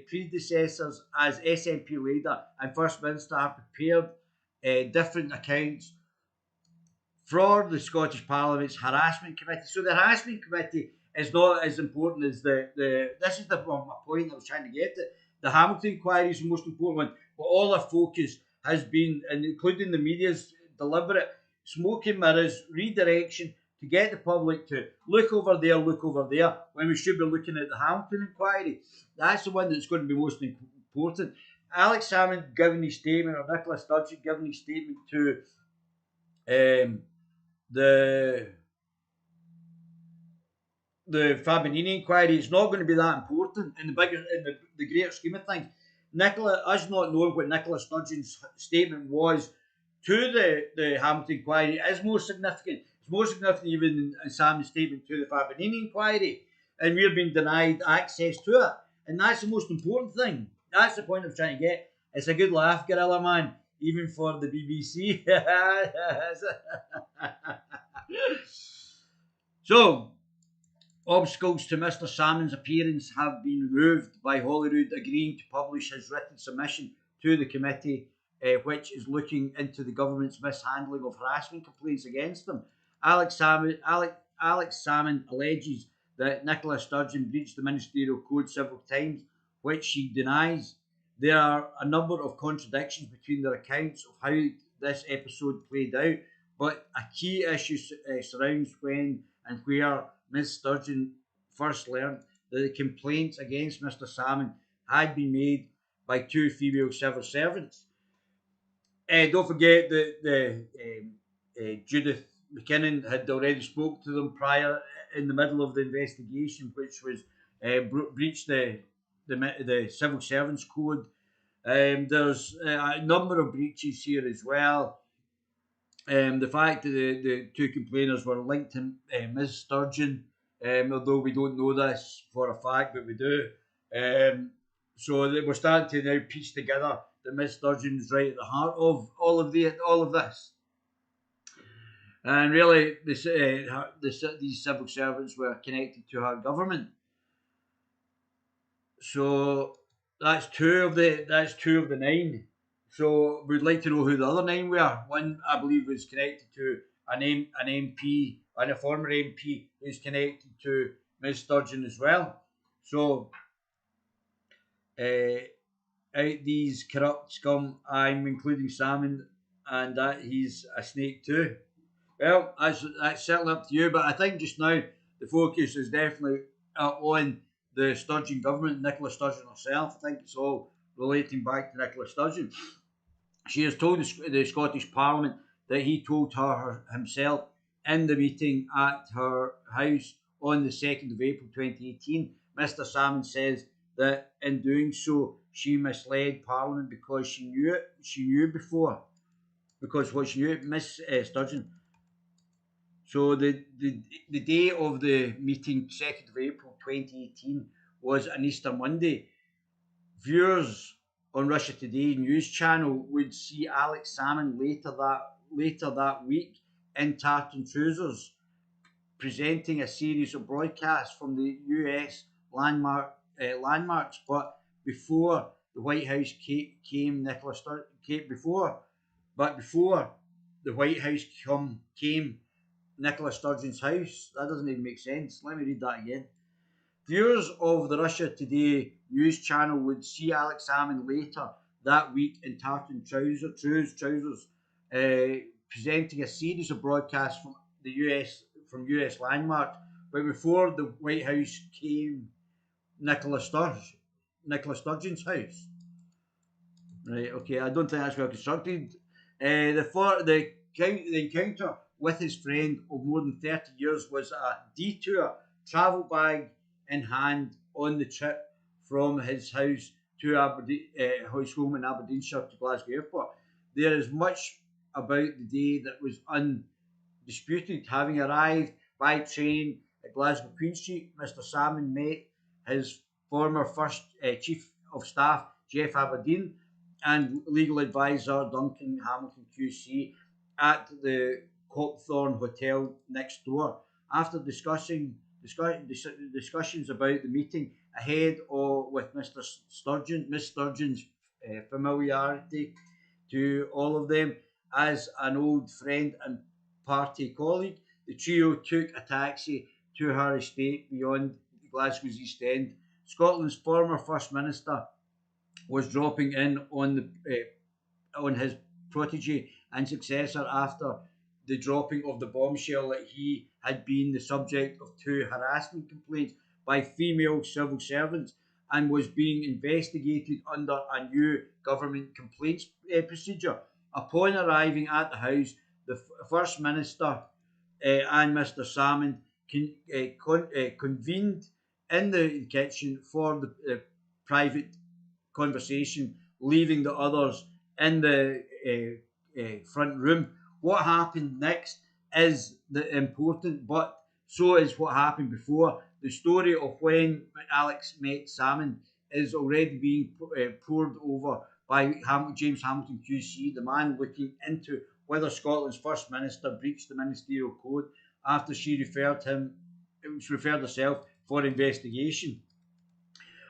Speaker 1: predecessors as SNP leader and First Minister, have prepared different accounts for the Scottish Parliament's harassment committee. So the harassment committee is not as important as the this is the my point I was trying to get to. The Hamilton inquiry is the most important one, but all our focus has been, and including the media's deliberate smoke and mirrors redirection to get the public to look over there, when we should be looking at the Hamilton inquiry. That's the one that's going to be most important. Alex Salmond giving his statement, or Nicola Sturgeon giving his statement to um, the Fabinini inquiry, it's not going to be that important in the greater scheme of things. Us not knowing what Nicola Sturgeon's statement was to the Hamilton inquiry is more significant. It's more significant even than Sam's statement to the Fabinini inquiry, and we're being denied access to it. And that's the most important thing. That's the point I'm trying to get. It's a good laugh, Guerilla man, even for the BBC. So, obstacles to Mr. Salmon's appearance have been removed by Holyrood agreeing to publish his written submission to the committee, which is looking into the government's mishandling of harassment complaints against them. Alex Salmond alleges that Nicola Sturgeon breached the ministerial code several times, which she denies. There are a number of contradictions between their accounts of how this episode played out, but a key issue surrounds when and where Ms. Sturgeon first learned that the complaints against Mr. Salmond had been made by two female civil servants. Don't forget that Judith McKinnon had already spoke to them prior in the middle of the investigation, which was breached the civil servants code. There's a number of breaches here as well. The fact that the two complainers were linked to Ms. Sturgeon, although we don't know this for a fact, but we do. So we're starting to now piece together that Ms. Sturgeon is right at the heart of all of this. And really, these civil servants were connected to her government. So that's two of the nine. So we'd like to know who the other nine were. One, I believe, was connected to an MP and a former MP who's connected to Ms. Sturgeon as well. So out these corrupt scum, I'm including Salmond, and that he's a snake too. Well, that's certainly up to you, but I think just now the focus is definitely on the Sturgeon government, Nicola Sturgeon herself. I think it's all relating back to Nicola Sturgeon. She has told the Scottish Parliament that he told her himself in the meeting at her house on the 2nd of April 2018. Mr. Salmond says that in doing so, she misled Parliament because she knew before. Because what she knew, Miss Sturgeon. So the day of the meeting, 2nd of April 2018, was an Easter Monday. Viewers on Russia Today news channel would see Alex Salmond later that week in tartan trousers, presenting a series of broadcasts from the US landmarks. But before the White House came the White House came Nicola Sturgeon's house. That doesn't even make sense. Let me read that again. Viewers of the Russia Today news channel would see Alex Salmond later that week in tartan trousers, presenting a series of broadcasts from US landmarks. But before the White House came Nicola Sturgeon's house. Right, okay, I don't think that's well constructed. The encounter with his friend of more than 30 years was a detour, travel bag in hand on the trip from his house to his home in Aberdeenshire to Glasgow Airport. There is much about the day that was undisputed. Having arrived by train at Glasgow Queen Street, Mr. Salmond met his former first Chief of Staff Jeff Aberdeen, and legal advisor Duncan Hamilton QC at the Copthorne Hotel next door. After discussions about the meeting ahead with Mr. Sturgeon, Miss Sturgeon's familiarity to all of them as an old friend and party colleague, the trio took a taxi to her estate beyond Glasgow's East End. Scotland's former First Minister was dropping in on his protege and successor after the dropping of the bombshell that he had been the subject of 2 harassment complaints by female civil servants and was being investigated under a new government complaints procedure. Upon arriving at the house, the First Minister and Mr. Salmond convened in the kitchen for the private conversation, leaving the others in the front room. What happened next is the important, but so is what happened before. The story of when Alex met Salmond is already being poured over by James Hamilton QC, the man looking into whether Scotland's First Minister breached the ministerial code after she referred herself for investigation.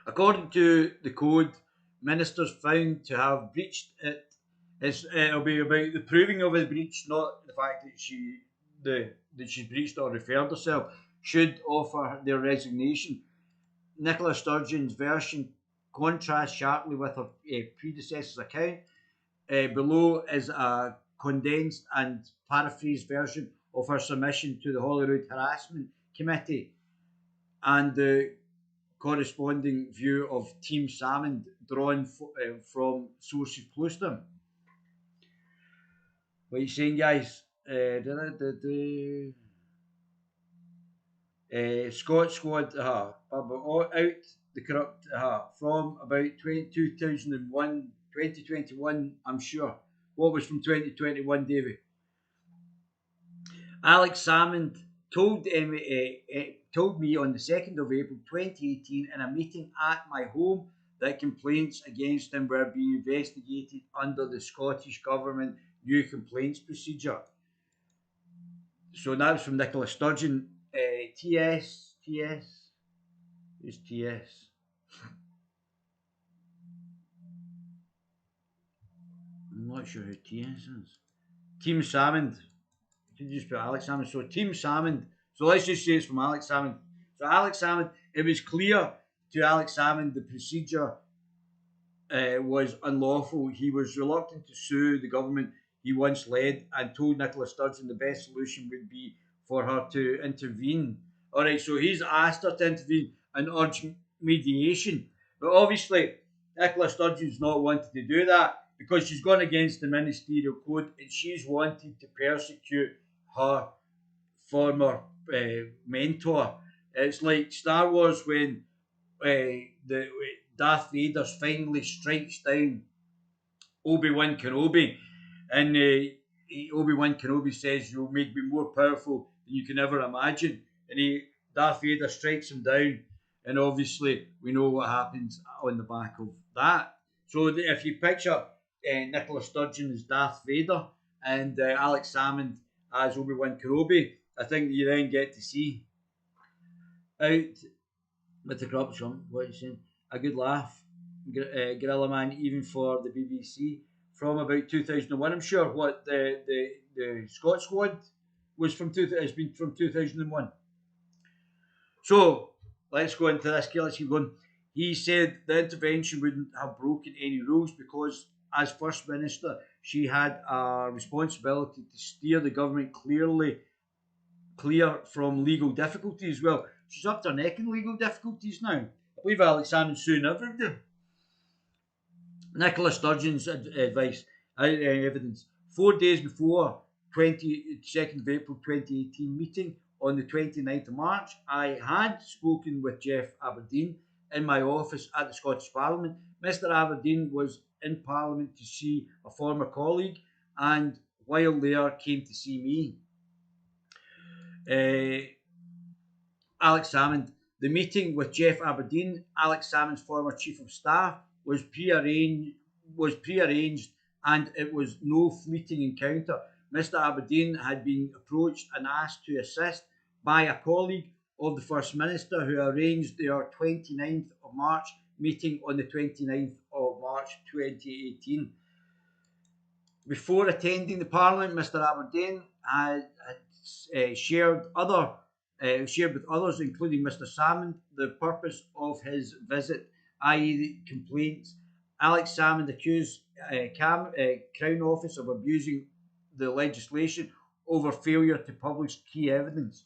Speaker 1: According to the code, ministers found to have breached it. It'll be about the proving of a breach, not the fact that she's breached or referred herself, should offer their resignation. Nicola Sturgeon's version contrasts sharply with her predecessor's account. Below is a condensed and paraphrased version of her submission to the Holyrood Harassment Committee and the corresponding view of Team Salmond drawn from sources close to them. What are you saying, guys? Scott Squad, out the corrupt, from about 2001, 2021, I'm sure. What was from 2021, Davy? Alex Salmond told me on the 2nd of April 2018 in a meeting at my home that complaints against him were being investigated under the Scottish Government new complaints procedure. So that was from Nicola Sturgeon. TS. Who's TS? I'm not sure who TS is. Team Salmond. Did you just put Alex Salmond? So Team Salmond. So let's just say it's from Alex Salmond. So Alex Salmond, it was clear to Alex Salmond the procedure was unlawful. He was reluctant to sue the government he once led and told Nicola Sturgeon the best solution would be for her to intervene. All right, so he's asked her to intervene and urge mediation. But obviously, Nicola Sturgeon's not wanted to do that because she's gone against the ministerial code and she's wanted to persecute her former mentor. It's like Star Wars when the Darth Vader finally strikes down Obi-Wan Kenobi, and Obi-Wan Kenobi says, "You'll make me more powerful than you can ever imagine," and Darth Vader strikes him down, and obviously we know what happens on the back of that. So if you picture Nicola Sturgeon as Darth Vader and Alex Salmond as Obi-Wan Kenobi, I think you then get to see out with the corruption, what are you saying? A good laugh, Guerilla Man, even for the BBC from about 2001. I'm sure what the Scott Squad was from has been from 2001. So let's go into this. Let's keep going. He said the intervention wouldn't have broken any rules because, as First Minister, she had a responsibility to steer the government clear from legal difficulties. Well, she's up to her neck in legal difficulties now. I believe Alex Salmond's suing everybody. Nicola Sturgeon's advice, evidence. 4 days before 22nd of April 2018 meeting on the 29th of March, I had spoken with Jeff Aberdeen in my office at the Scottish Parliament. Mr. Aberdeen was in Parliament to see a former colleague and while there came to see me. Alex Salmond. The meeting with Jeff Aberdeen, Alex Salmond's former Chief of Staff, was prearranged and it was no fleeting encounter. Mr. Aberdeen had been approached and asked to assist by a colleague of the First Minister who arranged their 29th of March meeting on the 29th of March 2018. Before attending the Parliament, Mr. Aberdeen had shared with others, including Mr. Salmond, the purpose of his visit, i.e., the complaints. Alex Salmond accused Crown Office of abusing the legislation over failure to publish key evidence.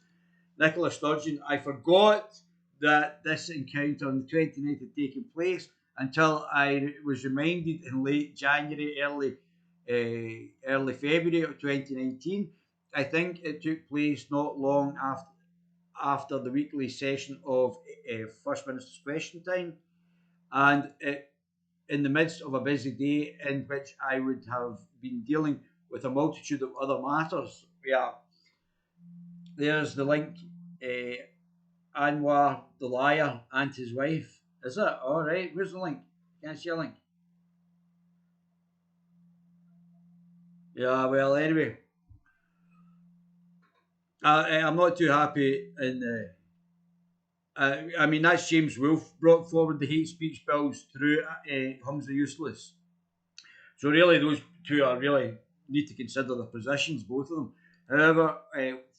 Speaker 1: Nicola Sturgeon, I forgot that this encounter on the 29th had taken place until I was reminded in late January, early February of 2019. I think it took place not long after the weekly session of First Minister's Question Time, and in the midst of a busy day in which I would have been dealing with a multitude of other matters. Yeah, there's the link. Anwar the liar and his wife. Is it? All right. Where's the link? Can't see a link. Yeah. Well, anyway, I'm not too happy in. I mean, that's James Wolfe brought forward the hate speech bills through Humza Useless. So really, those two are really need to consider their positions, both of them. However,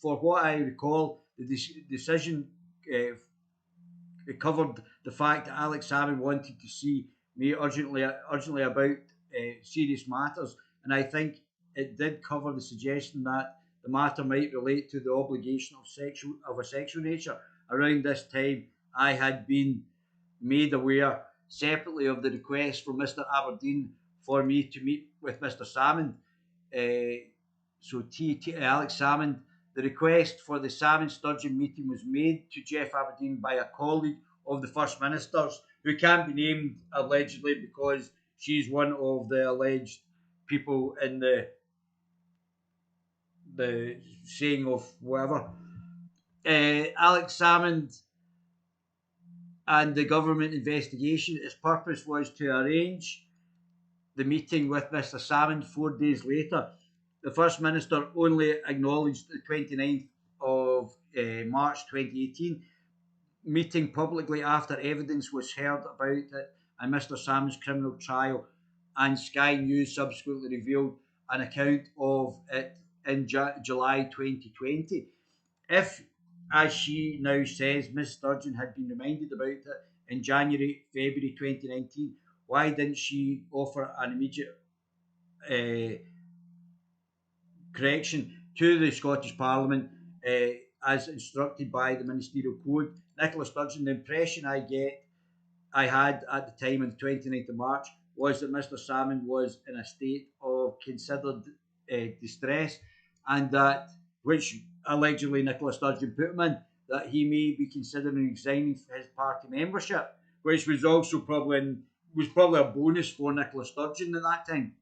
Speaker 1: for what I recall, the decision it covered the fact that Alex Salmond wanted to see me urgently about serious matters, and I think it did cover the suggestion that the matter might relate to the obligation of a sexual nature. Around this time, I had been made aware separately of the request from Mr. Aberdeen for me to meet with Mr. Salmond. Alex Salmond. The request for the Salmond Sturgeon meeting was made to Jeff Aberdeen by a colleague of the First Minister's, who can't be named allegedly because she's one of the alleged people in the saying of whatever. Alex Salmond and the government investigation. Its purpose was to arrange the meeting with Mr. Salmond 4 days later. The First Minister only acknowledged the 29th of March 2018 meeting publicly after evidence was heard about it and Mr. Salmond's criminal trial, and Sky News subsequently revealed an account of it in July 2020. If, as she now says, Ms. Sturgeon had been reminded about it in February 2019, why didn't she offer an immediate correction to the Scottish Parliament as instructed by the Ministerial Code? Nicola Sturgeon, the impression I had at the time on the 29th of March was that Mr. Salmond was in a state of considered distress, and that, which allegedly Nicola Sturgeon put him in, that he may be considering resigning for his party membership, which was also probably a bonus for Nicola Sturgeon at that time.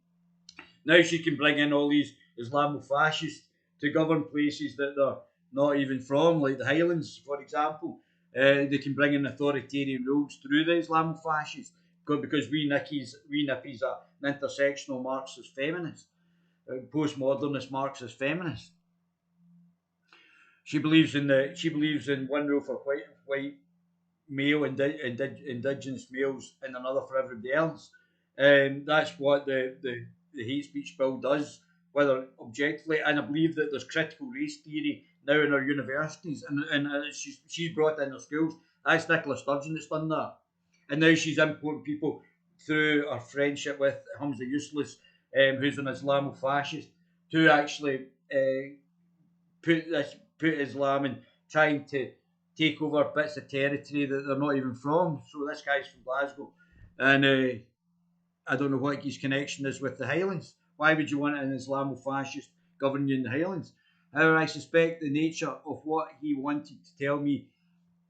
Speaker 1: Now she can bring in all these Islamofascists to govern places that they're not even from, like the Highlands, for example. They can bring in authoritarian rules through the Islamofascists because we Nippies are an intersectional Marxist feminist, postmodernist Marxist feminist. She believes in one rule for white male indigenous males and another for everybody else. That's what the hate speech bill does, whether objectively. And I believe that there's critical race theory now in our universities, and she's brought in our schools. That's Nicola Sturgeon that's done that, and now she's importing people through her friendship with Humza Useless, who's an Islamofascist, to actually put Islam in trying to take over bits of territory that they're not even from. So this guy's from Glasgow, and I don't know what his connection is with the Highlands. Why would you want an Islamofascist governing you in the Highlands? However, I suspect the nature of what he wanted to tell me.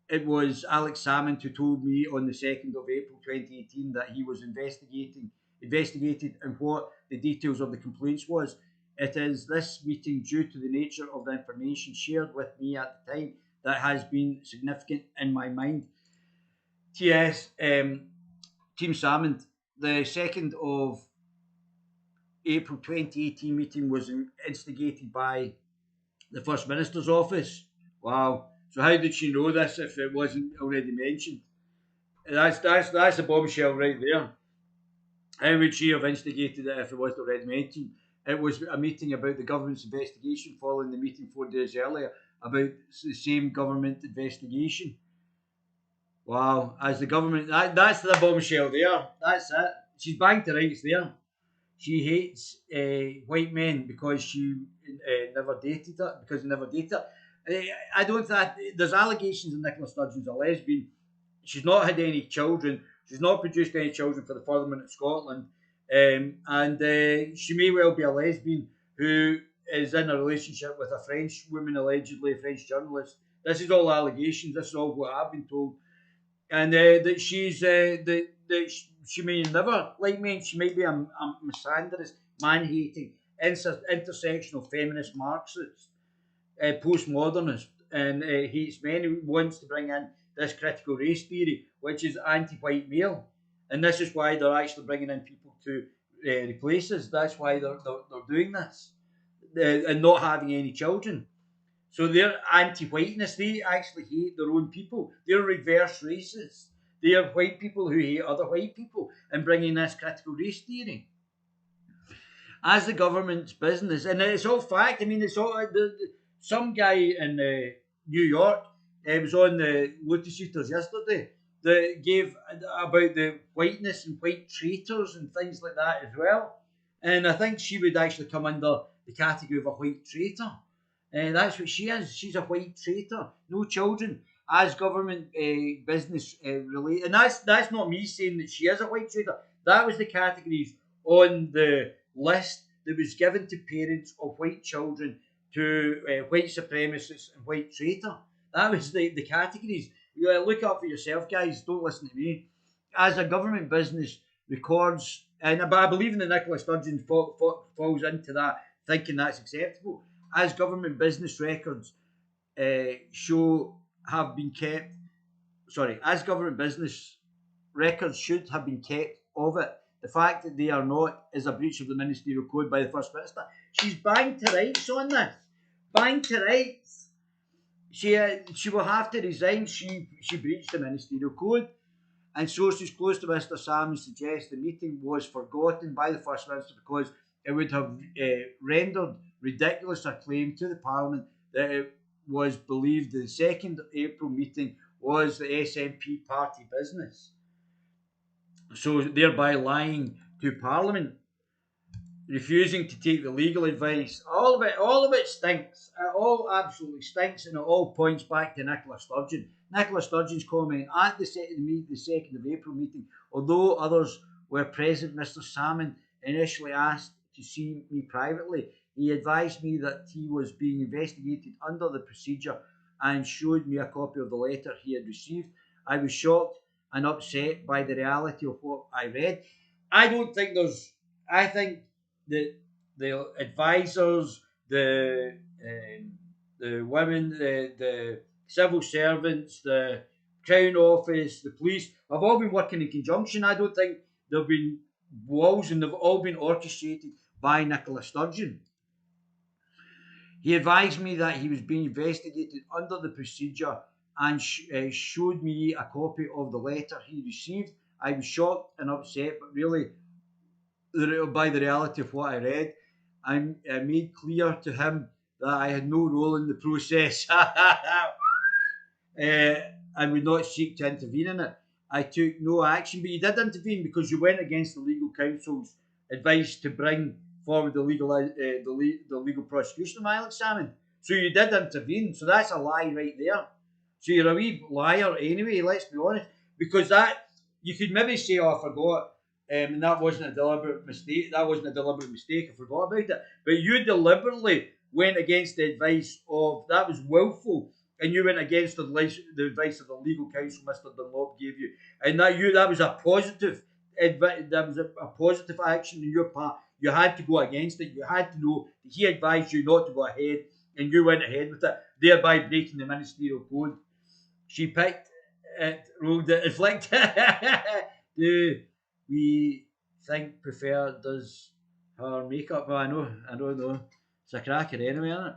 Speaker 1: It was Alex Salmond who told me on the 2nd of April 2018 that he was investigated and what the details of the complaints was. It is this meeting, due to the nature of the information shared with me at the time, that has been significant in my mind. T.S. Team Salmond, the 2nd of April 2018 meeting was instigated by the First Minister's office. Wow. So how did she know this if it wasn't already mentioned? That's a bombshell right there. How would she have instigated it if it wasn't already mentioned? It was a meeting about the government's investigation following the meeting 4 days earlier about the same government investigation. Wow. As the government, that's the bombshell there. That's it. She's banged to rights there. She hates white men because she never dated her, because he never dated her. I don't think there's allegations that Nicola Sturgeon's a lesbian. She's not had any children. She's not produced any children for the Parliament of Scotland, and she may well be a lesbian who is in a relationship with a French woman, allegedly a French journalist. This is all allegations. This is all what I've been told, and that she's she may never like me. She might be a misandrist, man-hating, intersectional feminist Marxist, postmodernist, and hates men, who wants to bring in this critical race theory, which is anti-white male, and this is why they're actually bringing in people to replace us. That's why they're doing this, and not having any children. So they're anti-whiteness. They actually hate their own people. They're reverse racists. They are white people who hate other white people and bringing this critical race theory as the government's business. And it's all fact. I mean, it's all some guy in New York was on the Lotus Eaters yesterday that gave about the whiteness and white traitors and things like that as well. And I think she would actually come under the category of a white traitor. And that's what she is. She's a white traitor. No children. As government business related. And that's not me saying that she is a white traitor. That was the categories on the list that was given to parents of white children to white supremacists and white traitor. That was the categories. You look up for yourself, guys. Don't listen to me. As a government business records, but I believe in the Nicola Sturgeon falls into that, thinking that's acceptable. As government business records show have been kept, as government business records should have been kept of it. The fact that they are not is a breach of the ministerial code by the First Minister. She's banged to rights on this. Banged to rights. She will have to resign. She breached the ministerial code. And sources close to Mr. Salmon suggest the meeting was forgotten by the First Minister because it would have rendered ridiculous a claim to the Parliament that it was believed the 2nd April meeting was the SNP party business. So thereby lying to Parliament, refusing to take the legal advice. All of it stinks. It all absolutely stinks, and it all points back to Nicola Sturgeon. Nicola Sturgeon's comment at the 2nd of April meeting, although others were present, Mr. Salmon initially asked to see me privately. He advised me that he was being investigated under the procedure and showed me a copy of the letter he had received. I was shocked and upset by the reality of what I read. I think that the advisors, the women, the civil servants, the Crown Office, the police have all been working in conjunction. I don't think there have been walls, and they've all been orchestrated by Nicola Sturgeon. He advised me that he was being investigated under the procedure and showed me a copy of the letter he received. I was shocked and upset, but really by the reality of what I read. I made clear to him that I had no role in the process and would not seek to intervene in it. I took no action, but you did intervene because you went against the legal counsel's advice to bring forward the legal prosecution of Alex Salmon. So you did intervene. So that's a lie right there. So you're a wee liar anyway. Let's be honest, because that you could maybe say, "Oh, I forgot." And that wasn't a deliberate mistake. That wasn't a deliberate mistake. I forgot about it. But you deliberately went against the advice of, that was willful, and you went against the advice of the legal counsel Mr. Dunlop gave you, and that was a positive that was a positive action on your part. You had to go against it. You had to know that he advised you not to go ahead, and you went ahead with it, thereby breaking the ministerial code. She picked it, rolled it, inflicted. prefer does her makeup. Well, I know. It's a cracker anyway, isn't it?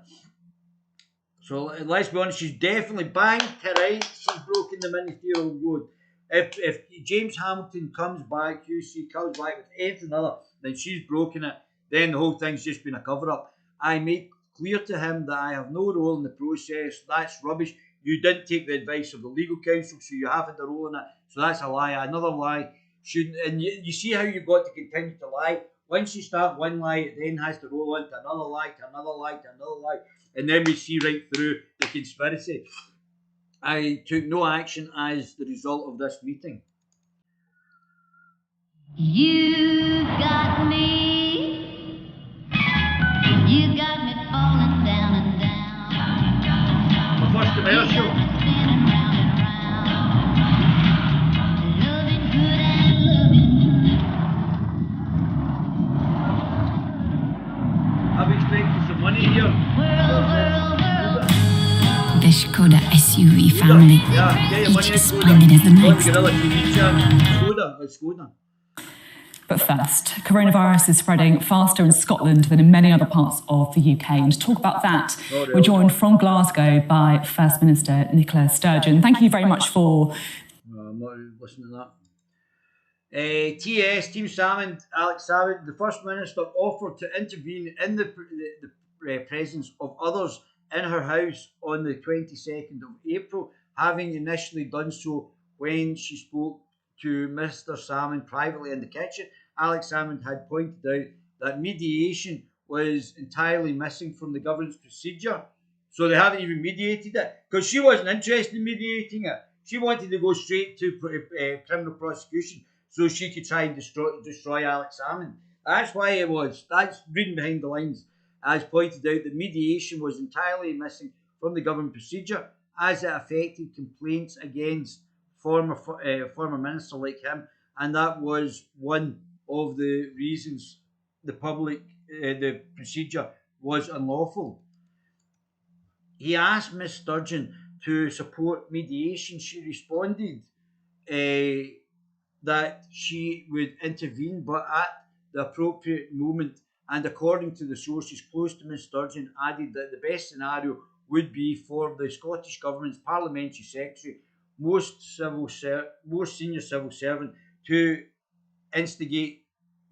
Speaker 1: So let's be honest, she's definitely banged to right. She's broken the ministerial code. If James Hamilton comes back, QC comes back with anything other, then she's broken it. Then the whole thing's just been a cover up. I made clear to him that I have no role in the process. That's rubbish. You didn't take the advice of the legal counsel, so you haven't a role in it. So that's a lie. Another lie. Shouldn't, and you see how you've got to continue to lie. Once you start one lie, it then has to roll into another lie, to another lie, to another lie, and then we see right through the conspiracy. I took no action as the result of this meeting.
Speaker 2: You got me. You got me falling down and down.
Speaker 1: My first commercial.
Speaker 2: Spinning round and round. Loving good and loving.
Speaker 1: I'm expecting some money here.
Speaker 2: World.
Speaker 3: The Skoda SUV family, each splendid as the next.
Speaker 1: Guerilla TV channel. Skoda.
Speaker 4: But first, coronavirus is spreading faster in Scotland than in many other parts of the UK. And to talk about that, we're joined from Glasgow by First Minister Nicola Sturgeon. Thank you very much for...
Speaker 1: I'm not listening to that. Team Salmond, Alex Salmond, the First Minister offered to intervene in the presence of others in her house on the 22nd of April, having initially done so when she spoke to Mr. Salmond privately in the kitchen. Alex Salmond had pointed out that mediation was entirely missing from the government's procedure. So they haven't even mediated it, because she wasn't interested in mediating it. She wanted to go straight to criminal prosecution so she could try and destroy Alex Salmond. That's why it was. That's reading behind the lines. As pointed out, the mediation was entirely missing from the government procedure as it affected complaints against former minister like him, and that was one of the reasons the procedure was unlawful. He asked Miss Sturgeon to support mediation. She responded that she would intervene, but at the appropriate moment. And according to the sources close to Ms Sturgeon, added that the best scenario would be for the Scottish Government's Parliamentary Secretary, most senior civil servant, to instigate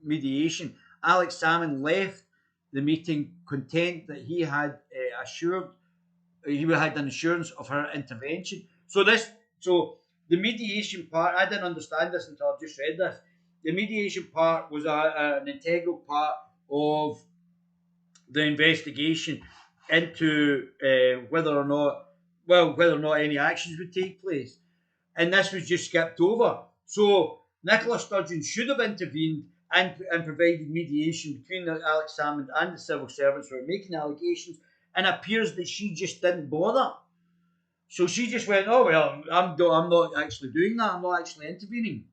Speaker 1: mediation. Alex Salmond left the meeting content that he had an assurance of her intervention. So the mediation part, I didn't understand this until I've just read this. The mediation part was an integral part of the investigation into whether or not any actions would take place, and this was just skipped over. So Nicola Sturgeon should have intervened and provided mediation between Alex Salmond and the civil servants who were making allegations, and it appears that she just didn't bother. So she just went, "Oh well, I'm not actually doing that. I'm not actually intervening."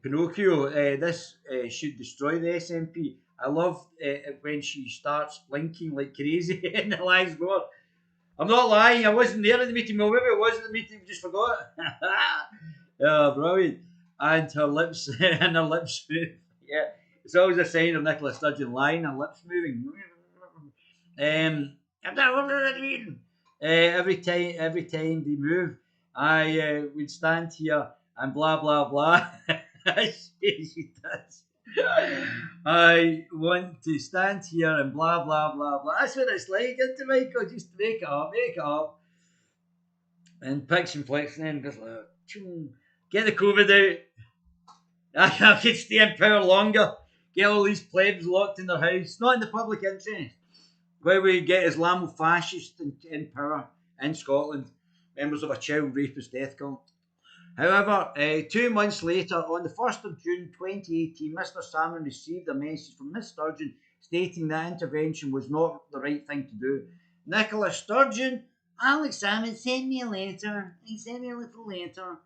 Speaker 1: Pinocchio, this should destroy the SNP. I love when she starts blinking like crazy in the lines more. I'm not lying, I wasn't there at the meeting. Well, maybe it was at the meeting, we just forgot. Oh, brilliant. And her lips move. Yeah, it's always a sign of Nicola Sturgeon lying, her lips moving. Every time they move, I would stand here and blah blah blah. She does. I want to stand here and blah blah blah blah. That's what it's like, isn't it, Michael? Just make it up, and picks and flicks, and then just like, get the COVID out. I could stay in power longer. Get all these plebs locked in their house. Not in the public interest. Where we get Islamofascists in power in Scotland, members of a child rapist death cult. However, 2 months later, on the 1st of June 2018, Mr. Salmond received a message from Miss Sturgeon stating that intervention was not the right thing to do. Nicola Sturgeon, Alex Salmond sent me a letter. He sent me a little letter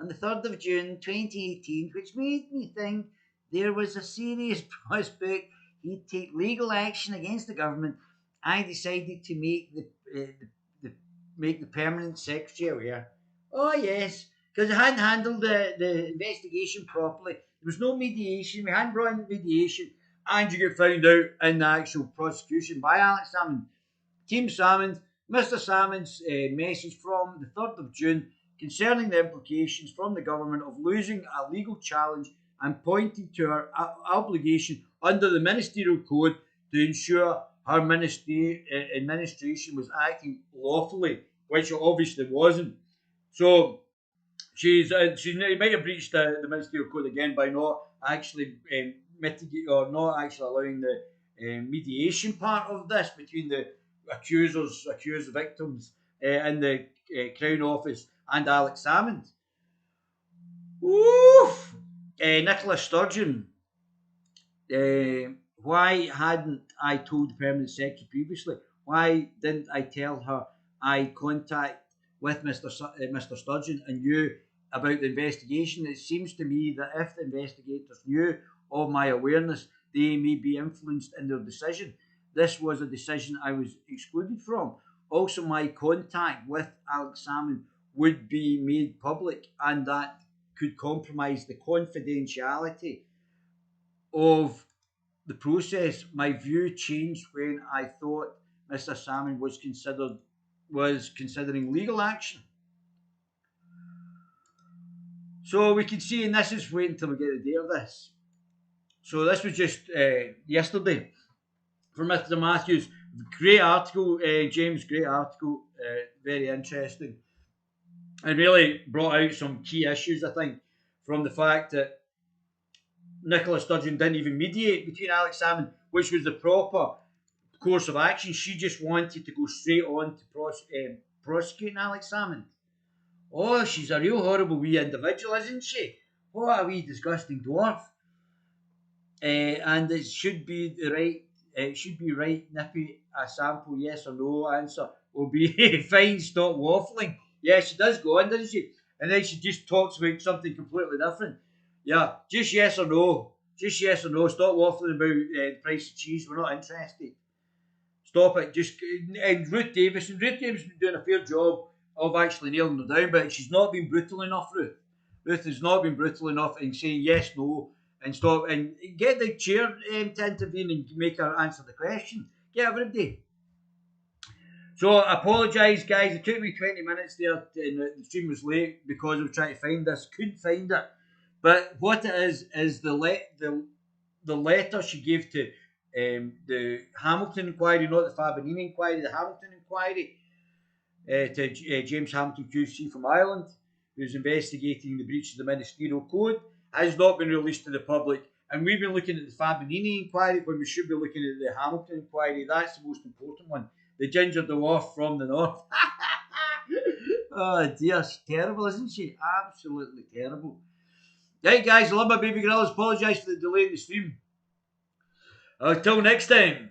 Speaker 1: on the 3rd of June 2018, which made me think there was a serious prospect he'd take legal action against the government. I decided to make the permanent secretary aware. Oh yes, because they hadn't handled the investigation properly. There was no mediation. We hadn't brought in mediation, and you get found out in the actual prosecution by Alex Salmond. Team Salmond, Mr. Salmond's message from the 3rd of June concerning the implications from the government of losing a legal challenge and pointing to her obligation under the ministerial code to ensure her administration was acting lawfully, which it obviously wasn't. So she might have breached the ministerial code again by not actually mitigate or not actually allowing the mediation part of this between the accused victims in the Crown Office and Alex Salmond. Woof! Nicola Sturgeon. Why hadn't I told the Permanent Secretary previously? Why didn't I tell her I contact with Mr. Sturgeon and you about the investigation? It seems to me that if the investigators knew of my awareness, they may be influenced in their decision. This was a decision I was excluded from. Also, my contact with Alex Salmond would be made public, and that could compromise the confidentiality of the process. My view changed when I thought Mr. Salmond was considering legal action. So we can see, and this is waiting until we get the date of this. So this was just yesterday from Mr. Matthews. Great article, James, great article, very interesting. And really brought out some key issues, I think, from the fact that Nicola Sturgeon didn't even mediate between Alex Salmond, which was the proper course of action. She just wanted to go straight on to prosecuting Alex Salmond. Oh, she's a real horrible wee individual, isn't she? What a wee disgusting dwarf. And it should be right, nippy, a sample, yes or no answer will be fine, stop waffling. Yeah, she does go on, doesn't she? And then she just talks about something completely different. Yeah, just yes or no. Just yes or no. Stop waffling about the price of cheese. We're not interested. Stop it. And Ruth Davis been doing a fair job of actually nailing her down, but she's not been brutal enough, Ruth. Ruth has not been brutal enough in saying yes, no, and stop, and get the chair to intervene and make her answer the question. Get everybody. So I apologise, guys. It took me 20 minutes there, and the stream was late because I was trying to find this. Couldn't find it. But what it is the letter she gave to the Hamilton inquiry, not the Fabinini inquiry, the Hamilton inquiry, to James Hamilton QC from Ireland, who's investigating the breach of the ministerial code, has not been released to the public. And we've been looking at the Fabinini inquiry when we should be looking at the Hamilton inquiry. That's the most important one. The ginger dwarf from the north. Oh dear, she's terrible, isn't she? Absolutely terrible. Right, guys, I love my baby gorillas. Apologise for the delay in the stream. Until next time.